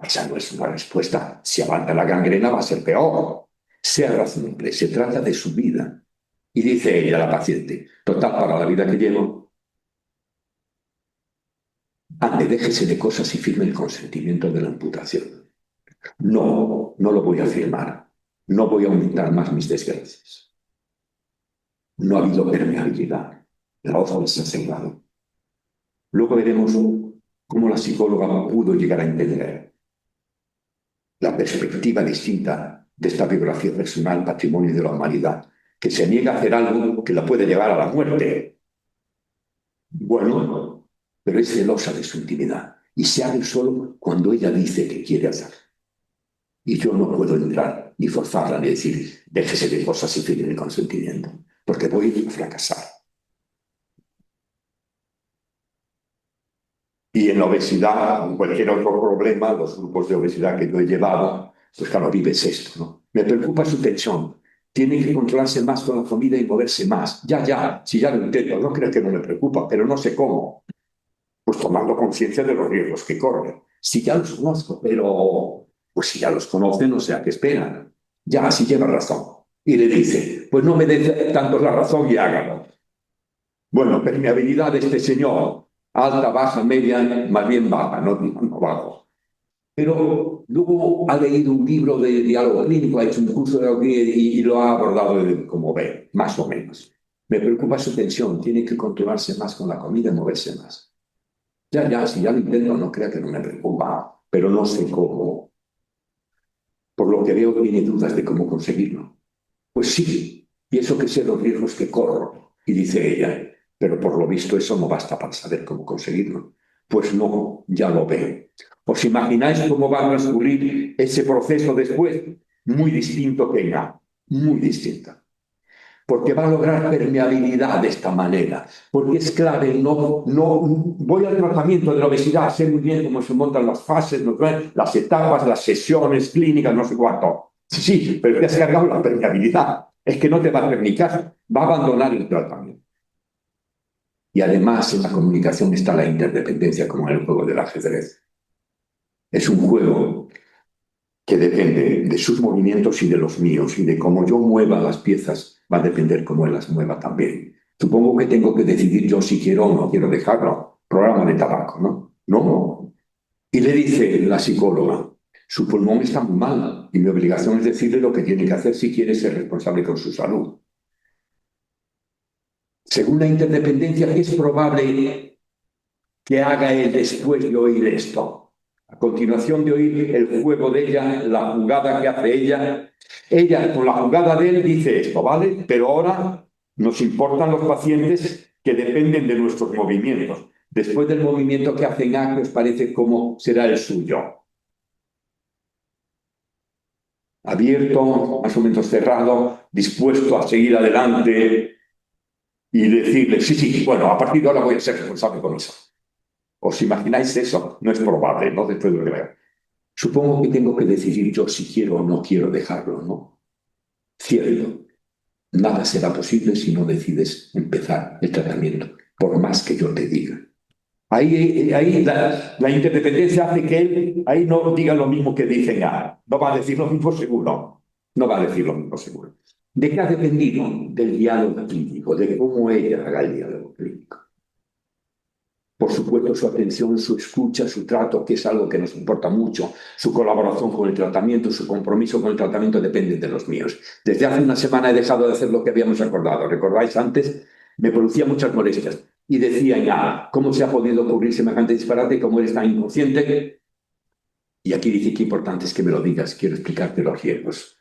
Esa no es una respuesta. Si avanza la gangrena va a ser peor. Sea razonable, se trata de su vida. Y dice ella, la paciente, total, para la vida que llevo, ande, déjese de cosas y firme el consentimiento de la amputación. No, no lo voy a firmar. No voy a aumentar más mis desgracias. No ha habido permeabilidad. La hoja se ha cerrado. Luego veremos cómo la psicóloga pudo llegar a entender la perspectiva distinta de esta biografía personal, patrimonio de la humanidad, que se niega a hacer algo que la puede llevar a la muerte. Bueno, pero es celosa de su intimidad y se abre solo cuando ella dice que quiere hacer. Y yo no puedo entrar ni forzarla ni decir, déjese de cosas y firme el consentimiento, porque voy a fracasar. Y en la obesidad, o cualquier otro problema, los grupos de obesidad que yo he llevado, pues claro, vives esto, ¿no? Me preocupa su tensión. Tiene que controlarse más con la comida y moverse más. Ya, si ya lo intento, no creo que no me preocupa, pero no sé cómo. Pues tomando conciencia de los riesgos que corre. Si ya los conozco, pero pues si ya los conocen, o sea, ¿qué esperan? Ya, si lleva razón. Y le dice, pues no me dé tanto la razón y hágalo. Bueno, permeabilidad de este señor, alta, baja, media, más bien baja, no bajo. Pero luego ha leído un libro de diálogo clínico, ha hecho un curso de diálogo clínico y lo ha abordado como ve, más o menos. Me preocupa su tensión, tiene que controlarse más con la comida y moverse más. Si ya lo intento, no crea que no me preocupa, pero no sé cómo. Por lo que veo, tiene dudas de cómo conseguirlo. Pues sí, pienso que sé los riesgos que corro. Y dice ella, pero por lo visto eso no basta para saber cómo conseguirlo. Pues no, ya lo veo. ¿Os imagináis cómo va a transcurrir ese proceso después? Muy distinto que en A, muy distinta. Porque va a lograr permeabilidad de esta manera, porque es clave, no voy al tratamiento de la obesidad, sé muy bien cómo se montan las fases, ¿no? Las etapas, las sesiones clínicas, no sé cuánto. Sí, pero te has cargado la permeabilidad, es que no te va a hacer ni caso, va a abandonar el tratamiento. Y además en la comunicación está la interdependencia, como en el juego del ajedrez. Es un juego que depende de sus movimientos y de los míos, y de cómo yo mueva las piezas va a depender cómo él las mueva también. Supongo que tengo que decidir yo si quiero o no quiero dejarlo. Programa de tabaco, ¿no? No. Y le dice la psicóloga, su pulmón está muy mal y mi obligación es decirle lo que tiene que hacer si quiere ser responsable con su salud. Según la interdependencia, ¿qué es probable que haga él después de oír esto? A continuación de oír el juego de ella, la jugada que hace ella con la jugada de él dice esto, ¿vale? Pero ahora nos importan los pacientes que dependen de nuestros movimientos. Después del movimiento que hacen A, ¿qué os parece cómo será el suyo? Abierto, más o menos cerrado, dispuesto a seguir adelante y decirle, sí, bueno, a partir de ahora voy a ser responsable con eso. ¿Os imagináis eso? No es probable, ¿no? Después de lo que veo. Supongo que tengo que decidir yo si quiero o no quiero dejarlo, ¿no? Cierto, nada será posible si no decides empezar el tratamiento, por más que yo te diga. Ahí la interdependencia hace que él ahí no diga lo mismo que dicen A. No va a decir lo mismo seguro. No va a decir lo mismo seguro. ¿De qué ha dependido? Del diálogo clínico, de cómo ella haga el diálogo clínico. Por supuesto, su atención, su escucha, su trato, que es algo que nos importa mucho, su colaboración con el tratamiento, su compromiso con el tratamiento dependen de los míos. Desde hace una semana he dejado de hacer lo que habíamos acordado. ¿Recordáis antes? Me producía muchas molestias. Y decía ya, ¿cómo se ha podido ocurrir semejante disparate? ¿Cómo eres tan inconsciente? Y aquí dice que importante es que me lo digas, quiero explicarte los riesgos.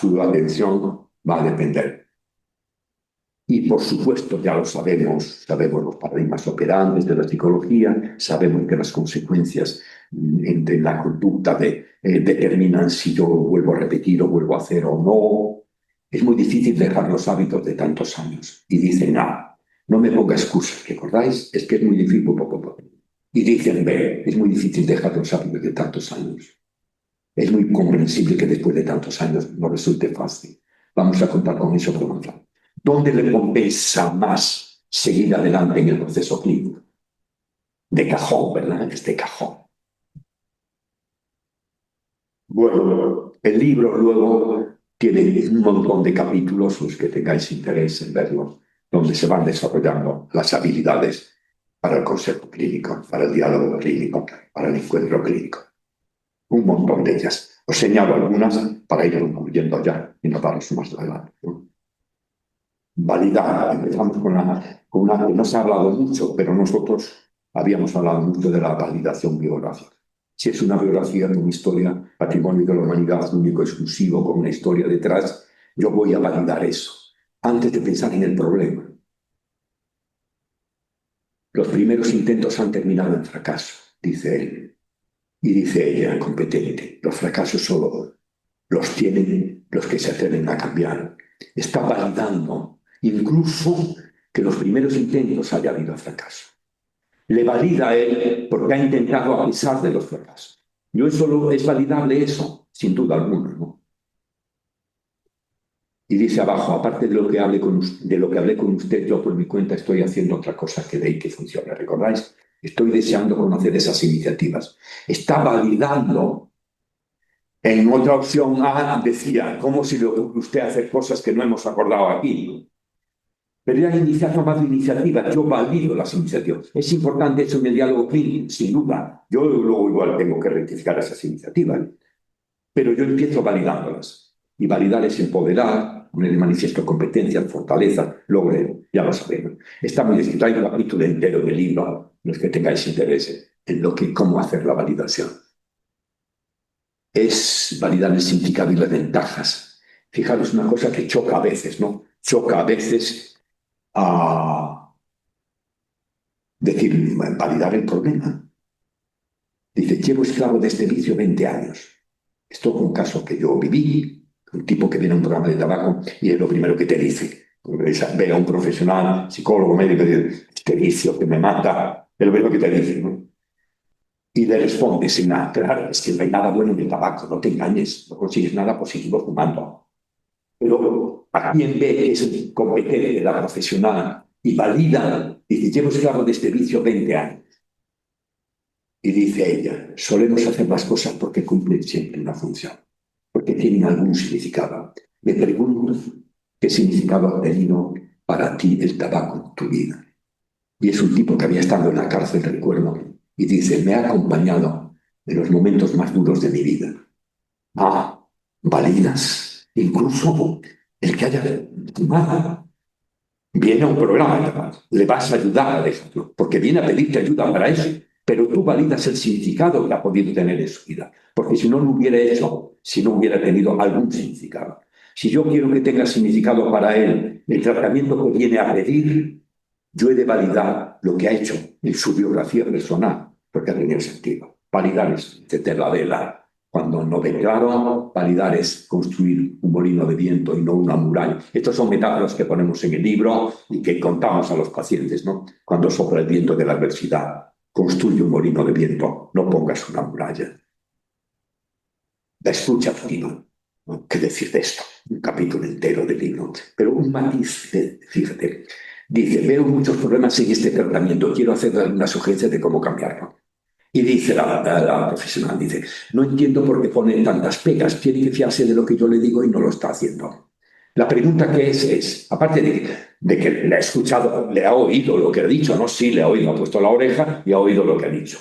Su atención va a depender. Y por supuesto, ya lo sabemos los paradigmas operantes de la psicología, sabemos que las consecuencias de la conducta determinan si yo vuelvo a repetir o vuelvo a hacer o no. Es muy difícil dejar los hábitos de tantos años. Y dicen, no me ponga excusas, ¿recordáis? Es que es muy difícil. Y dicen, ve, es muy difícil dejar los hábitos de tantos años. Es muy comprensible que después de tantos años no resulte fácil. Vamos a contar con eso por un lado. ¿Dónde le compensa más seguir adelante en el proceso clínico? De cajón, ¿verdad? Es de cajón. Bueno, el libro luego tiene un montón de capítulos, los que tengáis interés en verlos, donde se van desarrollando las habilidades para el concepto clínico, para el diálogo clínico, para el encuentro clínico. Un montón de ellas. Os señalo algunas para ir concluyendo ya y notaros más adelante. Validar. Empezamos con una que no se ha hablado mucho, pero nosotros habíamos hablado mucho de la validación biográfica. Si es una biografía de una historia, patrimonio de la humanidad único, exclusivo, con una historia detrás, yo voy a validar eso, antes de pensar en el problema. Los primeros intentos han terminado en fracaso, dice él. Y dice ella, competente, los fracasos solo los tienen los que se atreven a cambiar. Está validando incluso que los primeros intentos haya habido fracaso.
Le valida a él porque ha intentado a pesar de los fracasos. Yo eso es validable eso, sin duda alguna, ¿no? Y dice abajo, aparte de lo que hablé con usted, yo por mi cuenta estoy haciendo otra cosa que veis que funciona. ¿Recordáis? Estoy deseando conocer esas iniciativas. Está validando. En otra opción A decía, ¿cómo se le ocurre a usted hacer cosas que no hemos acordado aquí? Pero ya ha tomado iniciativas, yo valido las iniciativas. Es importante eso en el diálogo clínico, sin duda. Yo luego igual tengo que rectificar esas iniciativas, pero yo empiezo validándolas. Y validar es empoderar, poner de manifiesto competencias, fortaleza, logro, ya lo sabemos. Está muy escrito, hay un capítulo entero del libro, los que tengáis interés en cómo hacer la validación. Es validar el significado y las ventajas. Fijaros una cosa que choca a veces, ¿no? Choca a veces a decir, validar el problema. Dice, llevo esclavo de este vicio 20 años. Esto es un caso que yo viví, un tipo que viene a un programa de tabaco y es lo primero que te dice. Ve a un profesional, psicólogo, médico, y dice, este vicio que me mata, es lo primero que te dice, ¿no? Y le responde sin nada, claro, es que no hay nada bueno en el tabaco, no te engañes, no consigues nada positivo fumando. Pero a quien ve que es competente, la profesional, y valida, dice, llevo esclavo de este vicio 20 años. Y dice ella, solemos hacer las cosas porque cumplen siempre una función, porque tienen algún significado. Me pregunto qué significado ha tenido para ti el tabaco en tu vida. Y es un tipo que había estado en la cárcel, recuerdo, y dice, me ha acompañado en los momentos más duros de mi vida. Ah, validas, incluso el que haya fumado. Viene a un programa, le vas a ayudar a dejarlo, porque viene a pedirte ayuda para eso, pero tú validas el significado que ha podido tener en su vida, porque si no lo hubiera hecho, si no hubiera tenido algún significado. Si yo quiero que tenga significado para él el tratamiento que viene a pedir, yo he de validar lo que ha hecho en su biografía personal, porque ha tenido sentido. Validar es encender la vela cuando no ve claro, validar es construir un molino de viento y no una muralla. Estas son metáforas que ponemos en el libro y que contamos a los pacientes, ¿no? Cuando sopla el viento de la adversidad, construye un molino de viento, no pongas una muralla. La escucha activa. ¿No? ¿Qué decir de esto? Un capítulo entero del libro. Pero un matiz, fíjate, dice, veo muchos problemas en este tratamiento, quiero hacer una sugerencia de cómo cambiarlo. Y dice la profesional, dice, no entiendo por qué pone tantas pegas, tiene que fiarse de lo que yo le digo y no lo está haciendo. La pregunta que es aparte de que le ha escuchado, le ha oído lo que ha dicho, ¿no? Sí, le ha oído, ha puesto la oreja y ha oído lo que ha dicho.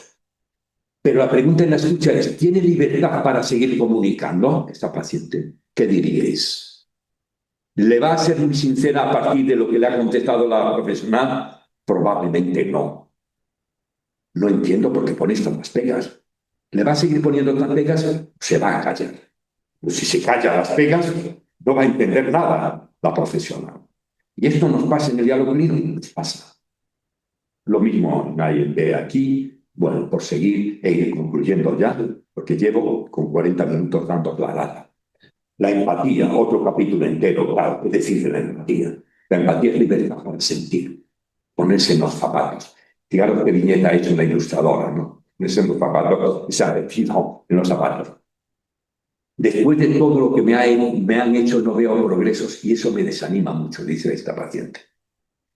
Pero la pregunta en la escucha es, ¿tiene libertad para seguir comunicando esta paciente? ¿Qué diríais? ¿Le va a ser muy sincera a partir de lo que le ha contestado la profesional? Probablemente no. No entiendo por qué ponéis tantas pegas. ¿Le va a seguir poniendo tantas pegas? Se va a callar. Pues si se calla las pegas, no va a entender nada la profesional. Y esto nos pasa en el diálogo clínico, nos pasa. Lo mismo nadie ve aquí. Bueno, por seguir e ir concluyendo ya, porque llevo con 40 minutos dando la lata. La empatía, otro capítulo entero, claro, es decir, de la empatía. La empatía es libertad para sentir, ponerse en los zapatos. Fijaros qué viñeta ha hecho la ilustradora, ¿no? Ponerse en los zapatos, esa fijo en los zapatos. Después de todo lo que me han hecho, no veo progresos y eso me desanima mucho, dice esta paciente.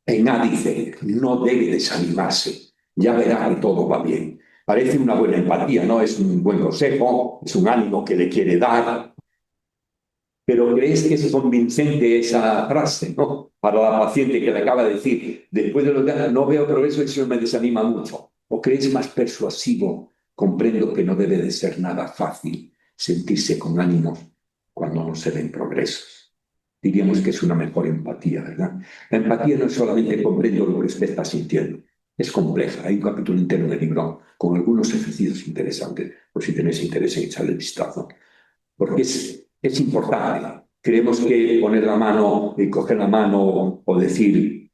En A dice, no debe desanimarse, ya verá que todo va bien. Parece una buena empatía, ¿no? Es un buen consejo, es un ánimo que le quiere dar, pero ¿crees que es convincente esa frase, ¿no? Para la paciente que le acaba de decir, después de lo que no veo progreso, eso me desanima mucho. ¿O crees más persuasivo? Comprendo que no debe de ser nada fácil sentirse con ánimos cuando no se ven progresos. Diríamos que es una mejor empatía, ¿verdad? La empatía no es solamente comprendo lo que usted está sintiendo, es compleja. Hay un capítulo entero del libro con algunos ejercicios interesantes, por si tenéis interés en echarle vistazo. Porque es importante. Creemos que poner la mano y coger la mano o decir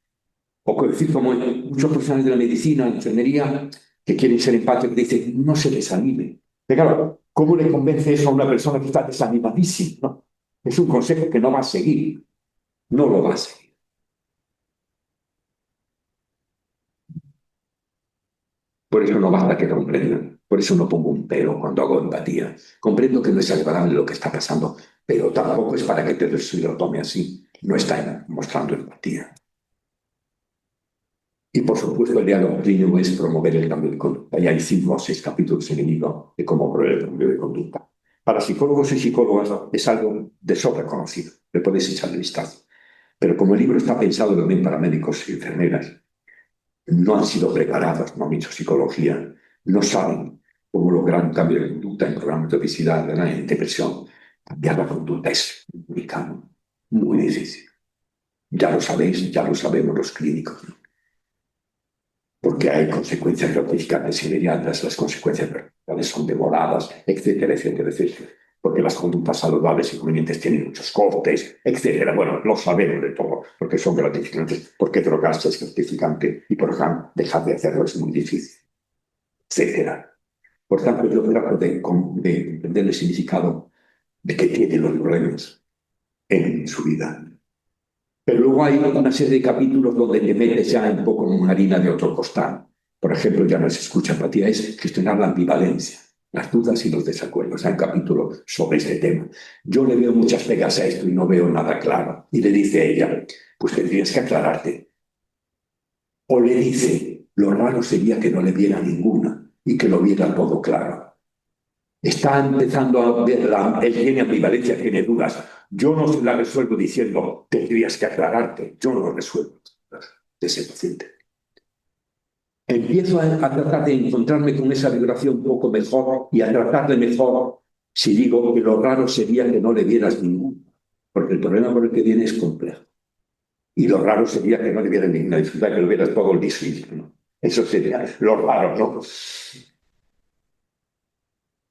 como muchos profesionales de la medicina, la enfermería, que quieren ser empáticos, dicen, no se desanime. Pero claro, ¿cómo le convence eso a una persona que está desanimadísima? ¿No? Es un consejo que no va a seguir. No lo va a seguir. Por eso no basta que comprendan. Por eso no pongo un pero cuando hago empatía. Comprendo que no es agradable lo que está pasando, pero tampoco es para que te lo tome así. No está mostrando empatía. Y por supuesto el diálogo clínico es promover el cambio de conducta. Y hay 5 o 6 capítulos en el libro de cómo promover el cambio de conducta. Para psicólogos y psicólogas es algo de sobra conocido. Le podéis echarle vistazo. Pero como el libro está pensado también para médicos y enfermeras, no han sido preparados, no han hecho psicología, no saben cómo lograr un cambio de conducta en programas de obesidad, en depresión. Cambiar la conducta es complicado, muy difícil. Ya lo sabéis, ya lo sabemos los clínicos, ¿no? Porque hay consecuencias gratificantes inmediatas, las consecuencias verticales son demoradas, etcétera, etcétera, etcétera. Porque las conductas saludables y convenientes tienen muchos costes, etcétera. Bueno, lo sabemos de todo, porque son gratificantes, porque drogarse es gratificante y por ejemplo, dejar de hacerlo es muy difícil, etcétera. Por tanto, yo trato de entender el significado de que tienen los problemas en su vida. Pero luego hay una serie de capítulos donde te metes ya un poco en una harina de otro costal. Por ejemplo, ya no se escucha empatía, es gestionar la ambivalencia, las dudas y los desacuerdos. Hay un capítulo sobre este tema. Yo le veo muchas pegas a esto y no veo nada claro. Y le dice a ella, pues tendrías que aclararte. O le dice, lo raro sería que no le viera ninguna y que lo viera todo claro. Está empezando a ver, él tiene ambivalencia, tiene dudas. Yo no la resuelvo diciendo, tendrías que aclararte. Yo no lo resuelvo de ese paciente. Empiezo a tratar de encontrarme con esa vibración un poco mejor y a tratar de mejor si digo que lo raro sería que no le vieras ninguno, porque el problema por el que viene es complejo. Y lo raro sería que no le vieras ninguna, disfrutar que lo vieras todo liso, ¿no? Eso sería lo raro, ¿no?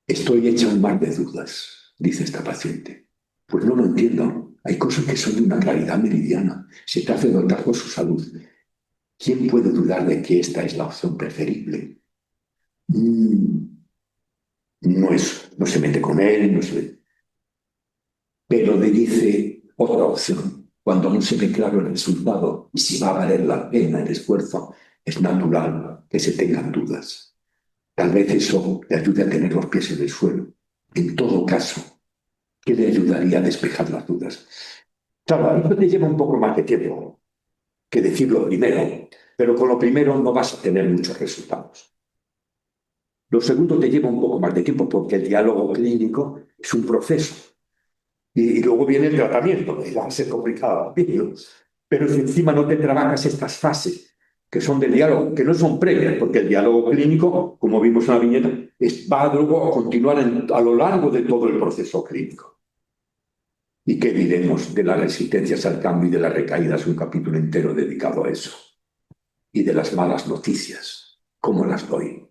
Estoy hecha un mar de dudas, dice esta paciente. Pues no lo entiendo. Hay cosas que son de una claridad meridiana. Se trata de dotar con su salud. ¿Quién puede dudar de que esta es la opción preferible? No se mete con él, no se... pero le dice otra opción. Cuando no se ve claro el resultado y si va a valer la pena el esfuerzo, es natural que se tengan dudas. Tal vez eso le ayude a tener los pies en el suelo. En todo caso, ¿qué le ayudaría a despejar las dudas? Claro, esto te lleva un poco más de tiempo que decirlo primero, pero con lo primero no vas a tener muchos resultados. Lo segundo te lleva un poco más de tiempo porque el diálogo clínico es un proceso. Y luego viene el tratamiento, que va a ser complicado. Pero si encima no te trabajas estas fases que son del diálogo, que no son previas, porque el diálogo clínico, como vimos en la viñeta, va luego a continuar a lo largo de todo el proceso clínico. ¿Y qué diremos de las resistencias al cambio y de las recaídas? Un capítulo entero dedicado a eso. Y de las malas noticias. ¿Cómo las doy?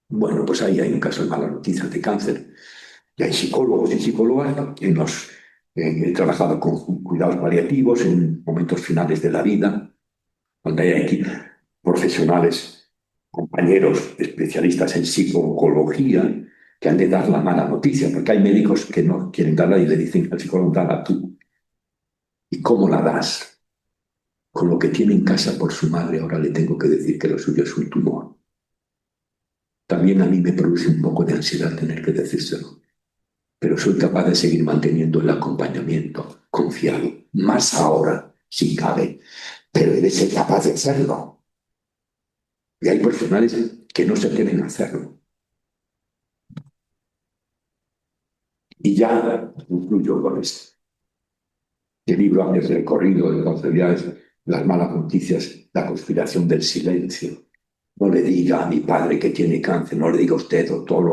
Bueno, pues ahí hay un caso de malas noticias de cáncer. Y hay psicólogos y psicólogas he trabajado con cuidados paliativos en momentos finales de la vida, donde hay aquí profesionales, compañeros especialistas en psicología que han de dar la mala noticia, porque hay médicos que no quieren darla y le dicen al psicólogo, dala tú. ¿Y cómo la das? Con lo que tiene en casa por su madre, ahora le tengo que decir que lo suyo es un tumor. También a mí me produce un poco de ansiedad tener que decírselo, pero soy capaz de seguir manteniendo el acompañamiento confiado, más ahora, si cabe, pero debe ser capaz de hacerlo. Y hay profesionales que no se atreven a hacerlo. Y ya concluyo con esto. El libro hace el recorrido de confidencialidades, las malas noticias, la conspiración del silencio. No le diga a mi padre que tiene cáncer, no le diga a usted, doctor,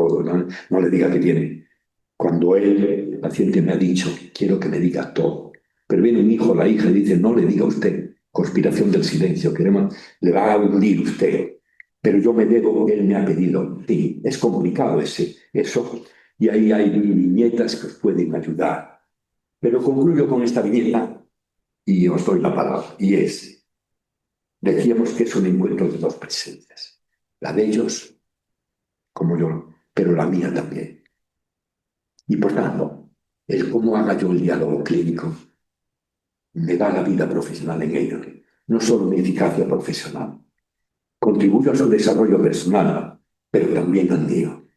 no le diga que tiene. Cuando el paciente me ha dicho, quiero que me diga todo, pero viene un hijo, la hija, y dice, no le diga a usted, conspiración del silencio, queremos, le va a hundir usted, pero yo me debo, él me ha pedido, sí, es complicado eso, y ahí hay viñetas que os pueden ayudar. Pero concluyo con esta viñeta y os doy la palabra, y decíamos que es un encuentro de dos presencias, la de ellos como yo, pero la mía también. Y por tanto, el cómo haga yo el diálogo clínico me da la vida profesional en ello, no solo mi eficacia profesional, contribuyo a su desarrollo personal, pero también al mío.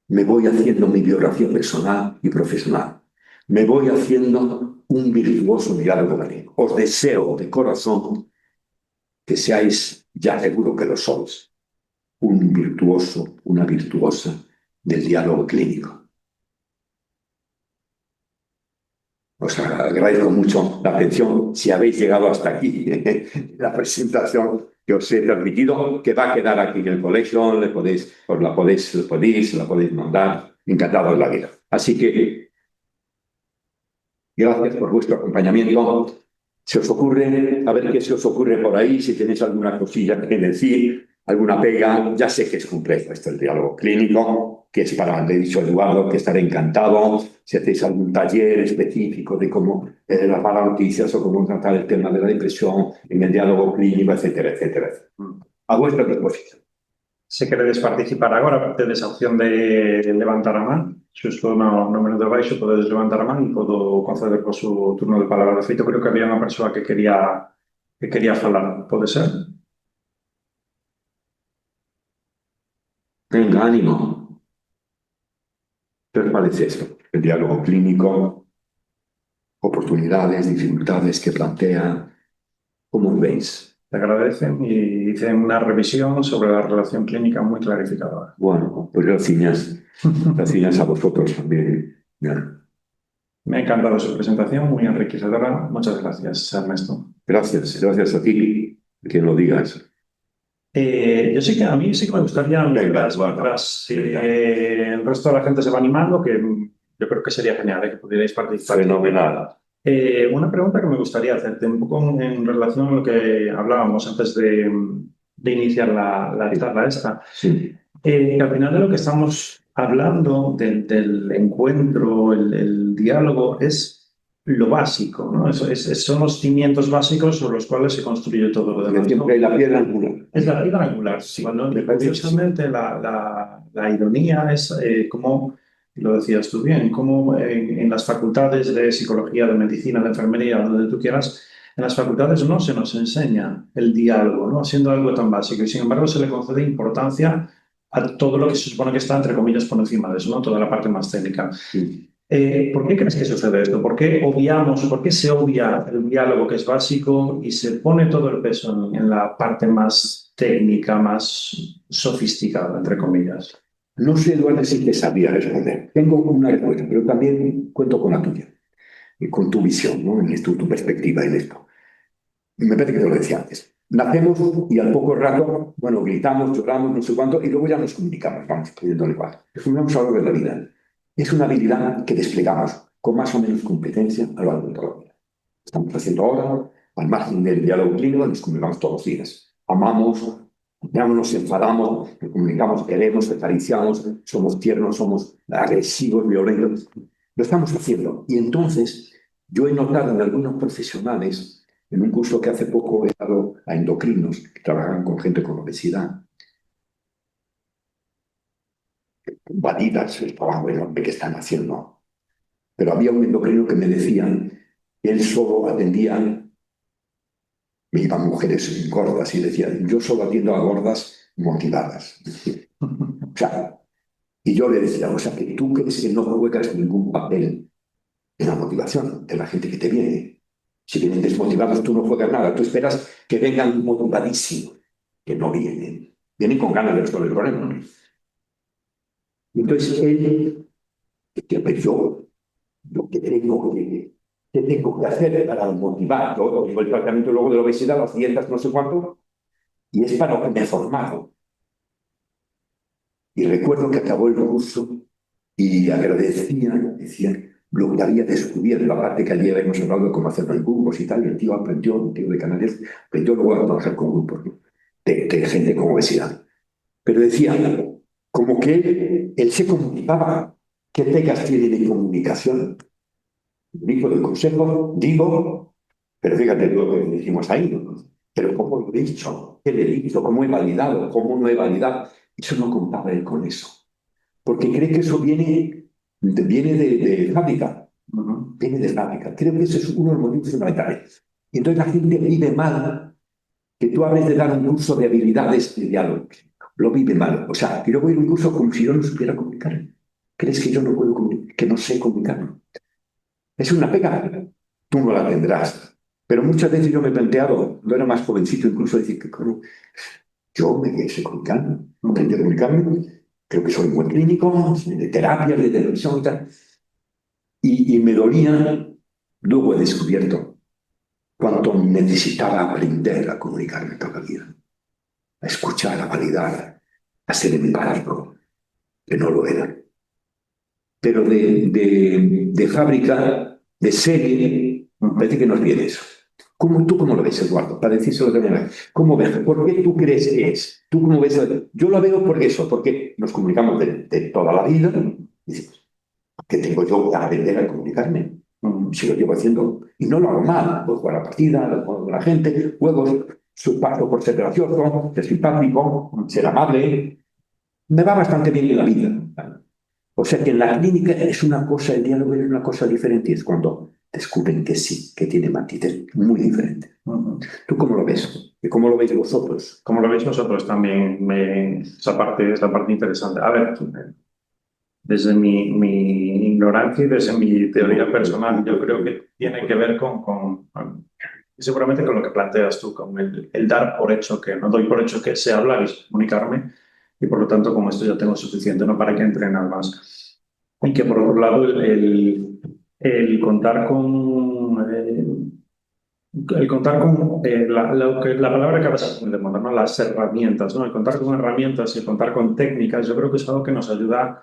Me voy haciendo mi biografía personal y profesional. Me voy haciendo un virtuoso diálogo clínico. Os deseo de corazón que seáis, ya seguro que lo sois, un virtuoso, una virtuosa del diálogo clínico. Os agradezco mucho la atención si habéis llegado hasta aquí. La presentación que os he transmitido, que va a quedar aquí en el colegio, la podéis mandar. Encantado de la vida. Así que gracias por vuestro acompañamiento. ¿Se os ocurre, a ver qué se os ocurre por ahí? Si tenéis alguna cosilla que decir, alguna pega, ya sé que es complejo esto, el diálogo clínico, que es para, le he dicho a Eduardo, que estaré encantado. Si hacéis algún taller específico de cómo las malas noticias o cómo tratar el tema de la depresión en el diálogo clínico, etcétera, etcétera, etcétera. A vuestra disposición.
Se queredes participar agora, tedes a opción de levantar a man. Xusto no menú de baixo podedes levantar a man e podo conceder o seu turno de palabra. De feito, creo que había unha persoa que quería falar. Pode ser?
Venga, ánimo. ¿Qué os parece esto? El diálogo clínico, oportunidades, dificultades que plantea. ¿Cómo veis?
Te agradecen y dicen una revisión sobre la relación clínica muy clarificadora.
Bueno, pues gracias a vosotros también. Ya.
Me ha encantado su presentación, muy enriquecedora. Muchas gracias, Ernesto.
Gracias a ti, quien lo digas.
Yo sé que a mí sí que me gustaría,
Venga,
mientras,
Eduardo.
el resto de la gente se va animando, que yo creo que sería genial, que pudierais participar.
Fenomenal.
Una pregunta que me gustaría hacerte, un poco en relación a lo que hablábamos antes de iniciar la charla esta.
Sí.
Que al final de lo que estamos hablando del encuentro, el diálogo, es lo básico, ¿no? Son los cimientos básicos sobre los cuales se construye todo lo demás, ¿no?
Siempre hay la piedra angular.
Es la piedra angular.
Sí,
Cuando,
me parece que sí.
curiosamente, la ironía es como, lo decías tú bien, como en las facultades de psicología, de medicina, de enfermería, donde tú quieras, en las facultades no se nos enseña el diálogo, ¿no? Siendo algo tan básico, y sin embargo se le concede importancia a todo lo que se supone que está, entre comillas, por encima de eso, ¿no? Toda la parte más técnica.
Sí.
¿Por qué crees que sucede esto? ¿Por qué se obvia el diálogo que es básico y se pone todo el peso en la parte más técnica, más sofisticada, entre comillas?
No sé, Eduardo, si te sabría responder. Tengo una respuesta, pero también cuento con la tuya, y con tu visión, ¿no? En esto, tu perspectiva en esto. Me parece que te lo decía antes. Nacemos y al poco rato, bueno, gritamos, lloramos, no sé cuánto, y luego ya nos comunicamos, vamos, pidiendo igual. Estudiamos a lo largo de la vida. Es una habilidad que desplegamos con más o menos competencia a lo largo de toda la vida. Estamos haciendo ahora, al margen del diálogo clínico, nos comunicamos todos los días. Amamos, nos enfadamos, nos comunicamos, queremos, acariciamos, somos tiernos, somos agresivos, violentos. Lo estamos haciendo. Y entonces, yo he notado en algunos profesionales, en un curso que hace poco he dado a endocrinos que trabajan con gente con obesidad, validas el trabajo enorme que están haciendo. Pero había un endocrino que me decía que él solo atendía, me iban mujeres gordas y decía, yo solo atiendo a gordas motivadas. O sea, y yo le decía, o sea, que tú crees que no juegas ningún papel en la motivación de la gente que te viene. Si vienen desmotivados, tú no juegas nada. Tú esperas que vengan motivadísimos, que no vienen. Vienen con ganas de resolver el problema. Y entonces él, yo, lo que tengo que hacer para motivar, yo digo el tratamiento luego de la obesidad, las dietas, no sé cuánto, y es para lo que me he formado. Y recuerdo que acabó el curso y decía lo que había descubierto, aparte que allí habíamos hablado de cómo hacerlo en grupos y tal, y el tío aprendió, un tío de Canarias, aprendió luego a trabajar con grupos, ¿no? de gente con obesidad. Pero decía, como que él se comunicaba. ¿Qué pegas tiene de comunicación? Digo del consejo, digo, pero fíjate lo que dijimos ahí, ¿no? Pero ¿cómo lo he dicho? ¿Qué le he dicho? ¿Cómo he validado? ¿Cómo no he validado? Eso no contaba él con eso. Porque cree que eso viene de fábrica. Viene de fábrica. Creo que ese es uno de los motivos fundamentales. Y entonces la gente vive mal que tú hables de dar un curso de habilidades de diálogo. Lo vive mal. O sea, que yo voy a ir a un curso como si yo no supiera comunicar. ¿Crees que yo no puedo comunicar, que no sé comunicar? Es una pega. Tú no la tendrás. Pero muchas veces yo me he planteado, cuando era más jovencito, incluso decir que como yo me sé comunicar, aprendí a comunicarme, creo que soy un buen clínico, de terapia, de televisión y tal. Y me dolía, luego he descubierto cuánto necesitaba aprender a comunicarme toda la vida, a escuchar, a validar, a ser empático, que no lo era. Pero de fábrica, de serie, parece que nos viene eso. ¿Tú cómo lo ves, Eduardo? Para decírselo de manera. ¿Cómo ves? ¿Por qué tú crees que es? ¿Tú cómo ves? Yo lo veo por eso, porque nos comunicamos de toda la vida. Y decimos, ¿qué tengo yo que aprender a comunicarme? Si lo llevo haciendo, y no lo hago mal, puedo jugar a la partida, lo juego con la gente, juego, paso por ser gracioso, ser simpático, ser amable. Me va bastante bien en la vida. O sea que en la clínica es una cosa, el diálogo es una cosa diferente, y es cuando descubren que sí, que tiene matices muy diferentes. ¿Tú cómo lo ves? ¿Y cómo lo veis vosotros?
Como lo veis vosotros también, esa parte es la parte interesante. A ver, desde mi ignorancia y desde mi teoría personal, yo creo que tiene que ver seguramente con lo que planteas tú, con el dar por hecho que, no doy por hecho que sé hablar y sé comunicarme, y por lo tanto con esto ya tengo suficiente, no para que entrenar más. Y que por otro lado el contar con la palabra que acabas de mandar, ¿no? Las herramientas, ¿no? El contar con herramientas y el contar con técnicas, yo creo que es algo que nos ayuda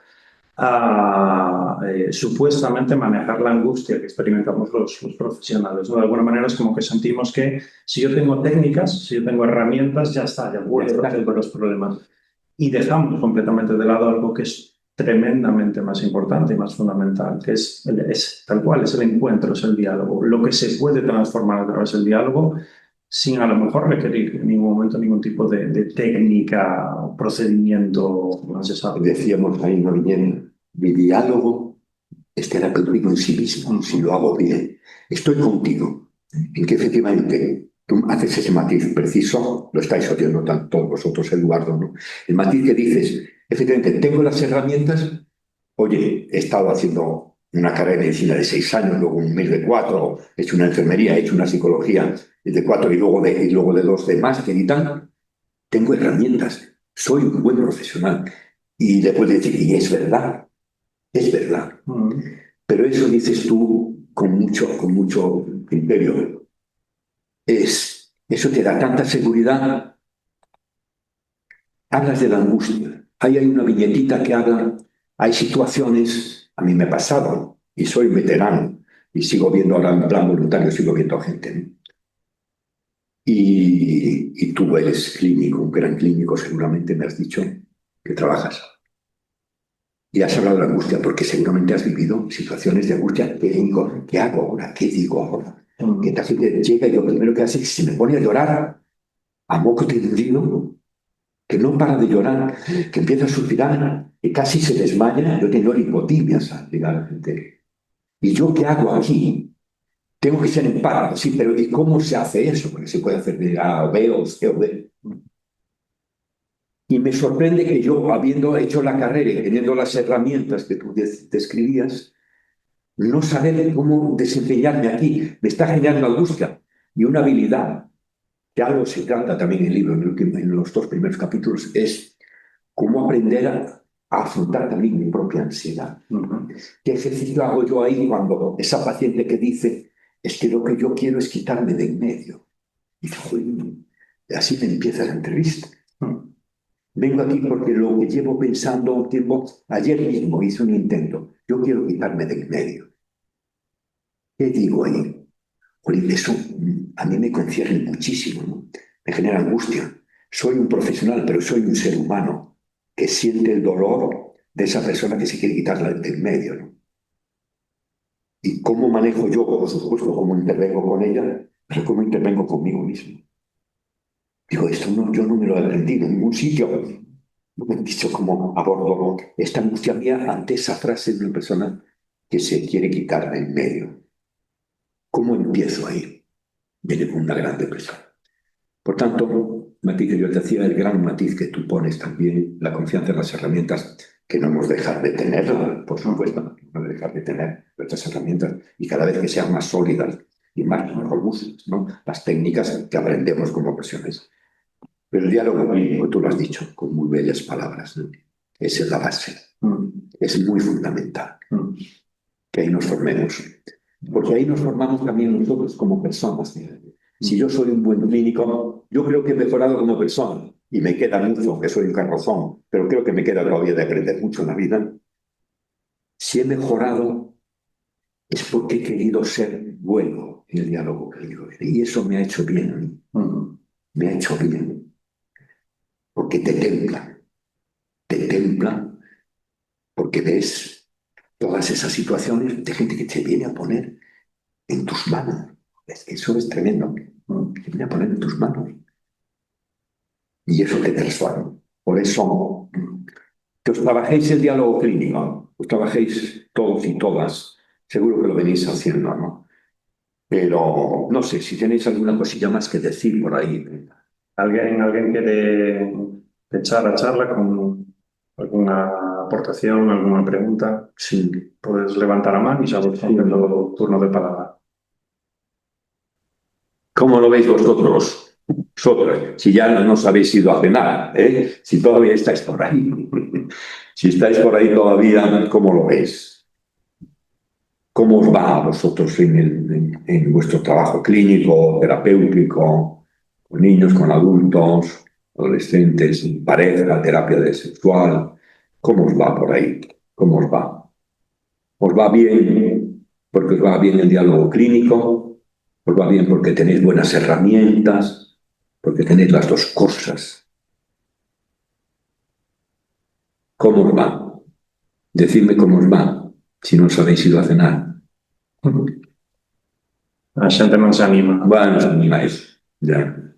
a supuestamente manejar la angustia que experimentamos los profesionales, ¿no? De alguna manera es como que sentimos que si yo tengo técnicas, si yo tengo herramientas, ya está, ya puedo resolver los problemas. Y dejamos completamente de lado algo que es tremendamente más importante y más fundamental, que es tal cual, es el encuentro, es el diálogo, lo que se puede transformar a través del diálogo sin a lo mejor requerir en ningún momento ningún tipo de técnica o procedimiento necesario.
Decíamos ahí, no vinieron, mi diálogo es terapéutico en sí mismo, si lo hago bien. Estoy contigo, en que efectivamente tú haces ese matiz preciso, lo estáis oyendo todos vosotros, Eduardo, ¿no? El matiz que dices, efectivamente, tengo las herramientas, oye, he estado haciendo una carrera de medicina de 6 años, luego un mes de 4, he hecho una enfermería, he hecho una psicología de 4 y luego de 2 de máster y tal. Tengo herramientas, soy un buen profesional. Y le puedes decir, y es verdad. Pero eso dices tú con mucho criterio. Eso te da tanta seguridad. Hablas de la angustia. Ahí hay una viñetita que habla, hay situaciones, a mí me ha pasado, y soy veterano, y sigo viendo ahora en plan voluntario, sigo viendo gente, ¿no? Y tú eres clínico, un gran clínico, seguramente me has dicho que trabajas. Y has hablado de la angustia porque seguramente has vivido situaciones de angustia. ¿Qué digo? ¿Qué hago ahora? ¿Qué digo ahora? Que esta gente llega y lo primero que hace es que se me pone a llorar a moco tendido, que no para de llorar, que empieza a suspirar, que casi se desmaya. Yo tengo hipotimias al llegar a la gente. ¿Y yo qué hago aquí? Tengo que ser empático, sí, pero ¿y cómo se hace eso? Porque se puede hacer de A o B o C o D. Y me sorprende que yo, habiendo hecho la carrera y teniendo las herramientas que tú describías, no saber cómo desempeñarme aquí. Me está generando angustia y una habilidad, que algo se trata también en el libro, en los 2 primeros capítulos, es cómo aprender a afrontar también mi propia ansiedad. ¿Qué ejercicio hago yo ahí cuando esa paciente que dice, es que lo que yo quiero es quitarme de en medio? Y dice, joder, así me empieza la entrevista. Vengo aquí porque lo que llevo pensando un tiempo, ayer mismo hice un intento, yo quiero quitarme de en medio. ¿Qué digo ahí? Jolín, eso a mí me concierne muchísimo, ¿no? Me genera angustia. Soy un profesional, pero soy un ser humano que siente el dolor de esa persona que se quiere quitarla de en medio, ¿no? ¿Y cómo manejo yo, por supuesto, cómo intervengo con ella, pero cómo intervengo conmigo mismo? Digo, esto no, yo no me lo he aprendido en ningún sitio. No me han dicho cómo abordo esta angustia mía ante esa frase de una persona que se quiere quitar de en medio. ¿Cómo empiezo ahí? Viene con una gran depresión. Por tanto, matiz que yo te decía, el gran matiz que tú pones también, la confianza en las herramientas, que no hemos de dejar de tener, por supuesto, no hemos de dejar de tener nuestras herramientas, y cada vez que sean más sólidas y más robustas, ¿no? Las técnicas que aprendemos como profesionales. Pero el diálogo clínico, tú lo has dicho, con muy bellas palabras, ¿no? Esa es la base, es muy fundamental, que ahí nos formemos, porque ahí nos formamos también nosotros como personas. Si yo soy un buen clínico, yo creo que he mejorado como persona, y me queda mucho, aunque soy un carrozón, pero creo que me queda todavía de aprender mucho en la vida. Si he mejorado, es porque he querido ser bueno en el diálogo clínico, y eso me ha hecho bien a mí, me ha hecho bien, porque te templa, porque ves todas esas situaciones de gente que te viene a poner en tus manos. Es que eso es tremendo, te viene a poner en tus manos. Y eso te transforma. Por eso, que os trabajéis el diálogo clínico, os trabajéis todos y todas, seguro que lo venís haciendo, ¿no? Pero no sé si tenéis alguna cosilla más que decir por ahí.
¿Alguien quiere echar la charla con alguna aportación, alguna pregunta?
Sí.
Puedes levantar la mano y ya voy cogiendo turno de palabra.
¿Cómo lo veis vosotros? Vosotros, si ya no os habéis ido a cenar, ¿eh? Si todavía estáis por ahí. Si estáis por ahí todavía, ¿cómo lo veis? ¿Cómo os va a vosotros en vuestro trabajo clínico, terapéutico, con niños, con adultos, adolescentes, en pareja, terapia sexual? ¿Cómo os va por ahí? ¿Cómo os va? ¿Os va bien porque os va bien el diálogo clínico? ¿Os va bien porque tenéis buenas herramientas? Porque tenéis las dos cosas. ¿Cómo os va? Decidme cómo os va si no os habéis ido a cenar.
La gente non se anima.
Bueno, os animáis. Ya.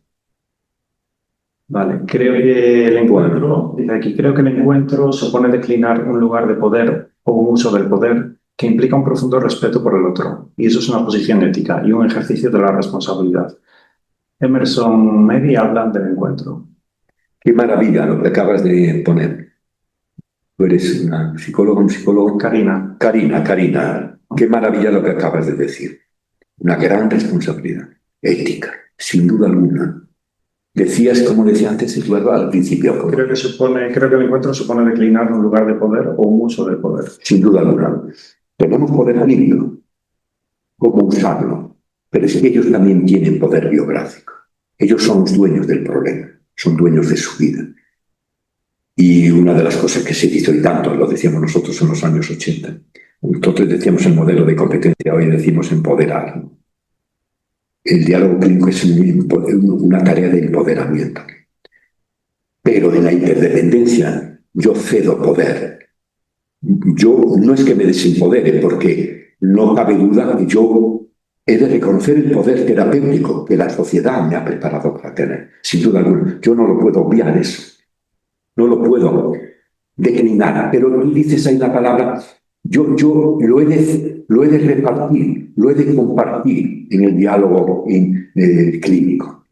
Vale, creo que el encuentro, dice aquí, creo que el encuentro supone declinar un lugar de poder o un uso del poder que implica un profundo respeto por el otro. Y eso es una posición ética y un ejercicio de la responsabilidad. Emerson Medi habla del encuentro.
Qué maravilla lo que acabas de poner. Tú eres una psicóloga, un psicólogo.
Karina.
Karina, qué maravilla lo que acabas de decir. Una gran responsabilidad ética, sin duda alguna. Decías, como decía antes Eduardo al principio.
Creo que el encuentro supone declinar un lugar de poder o un uso del poder.
Sin duda alguna. Tenemos poder clínico. ¿Cómo usarlo? Pero es que ellos también tienen poder biográfico. Ellos son los dueños del problema, son dueños de su vida. Y una de las cosas que se hizo y tanto, lo decíamos nosotros en los años 80, entonces decíamos el modelo de competencia, hoy decimos empoderar. El diálogo clínico es una tarea de empoderamiento. Pero en la interdependencia yo cedo poder. Yo no es que me desempodere, porque no cabe duda que yo he de reconocer el poder terapéutico que la sociedad me ha preparado para tener. Sin duda alguna, yo no lo puedo obviar eso. No lo puedo declinar. Pero tú dices ahí la palabra, yo lo he de repartir, lo he de compartir en el diálogo clínico.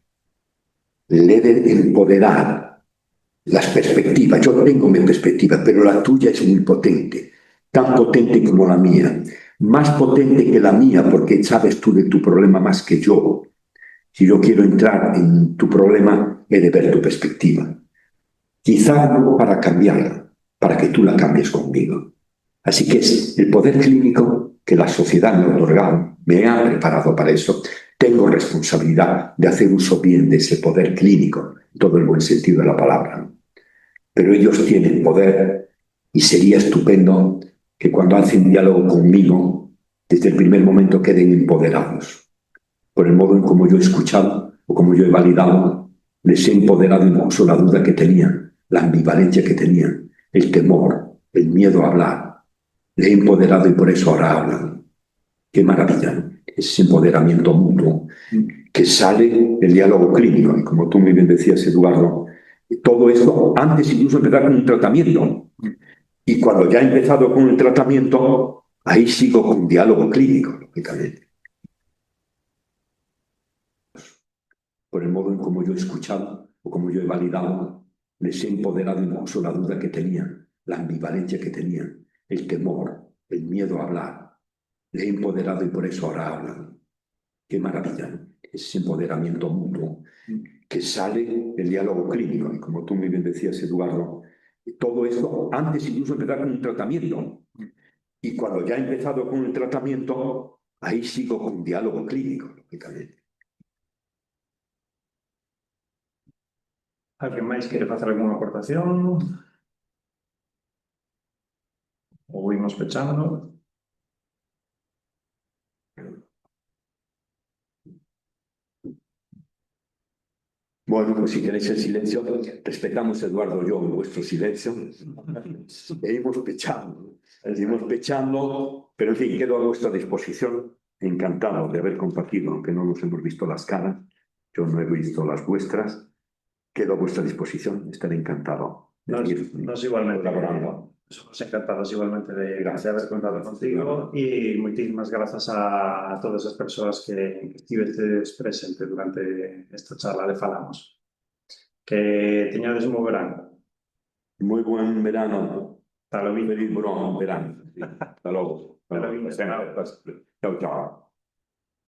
Le he de empoderar las perspectivas. Yo tengo mi perspectiva, pero la tuya es muy potente, tan potente como la mía, más potente que la mía, porque sabes tú de tu problema más que yo. Si yo quiero entrar en tu problema, he de ver tu perspectiva. Quizá no para cambiarla, para que tú la cambies conmigo. Así que es el poder clínico que la sociedad me ha otorgado, me ha preparado para eso. Tengo responsabilidad de hacer uso bien de ese poder clínico, en todo el buen sentido de la palabra. Pero ellos tienen poder y sería estupendo que cuando hacen diálogo conmigo, desde el primer momento queden empoderados. Por el modo en cómo yo he escuchado o como yo he validado, les he empoderado incluso la duda que tenían, la ambivalencia que tenían, el temor, el miedo a hablar. Le he empoderado y por eso ahora hablan. Qué maravilla, ese empoderamiento mutuo que sale del diálogo clínico. Y como tú muy bien decías, Eduardo, todo esto antes incluso de empezar con un tratamiento. Y cuando ya he empezado con el tratamiento, ahí sigo con un diálogo clínico, lógicamente. Por por el modo en cómo yo he escuchado o cómo yo he validado, les he empoderado incluso la duda que tenían, la ambivalencia que tenían, el temor, el miedo a hablar. Le he empoderado y por eso ahora hablan. Qué maravilla, ¿no? Ese empoderamiento mutuo que sale del diálogo clínico. Y como tú muy bien decías, Eduardo, todo eso antes incluso de empezar con un tratamiento. Y cuando ya he empezado con el tratamiento, ahí sigo con un diálogo clínico, lógicamente.
Alguén máis quere facer algunha aportación? Ou imos pechando?
Bueno, pues si queréis el silencio, respetamos, Eduardo, yo, vuestro silencio. E íbamos pechando, pero en fin, quedo a vuestra disposición. Encantado de haber compartido, aunque no nos hemos visto las caras. Yo no he visto las vuestras. Quedo a vuestra disposición, estaré encantado de seguir
Nos igualmente.
colaborando.
Somos encantados igualmente de haber contado contigo y moitísimas grazas a todas as persoas que estivestes presentes durante esta charla de Falamos. Que teñades un bo verano.
Muy buen verano.
Hasta luego.
Feliz verano. Sí. Hasta luego.
Hasta luego.
Chao, chao.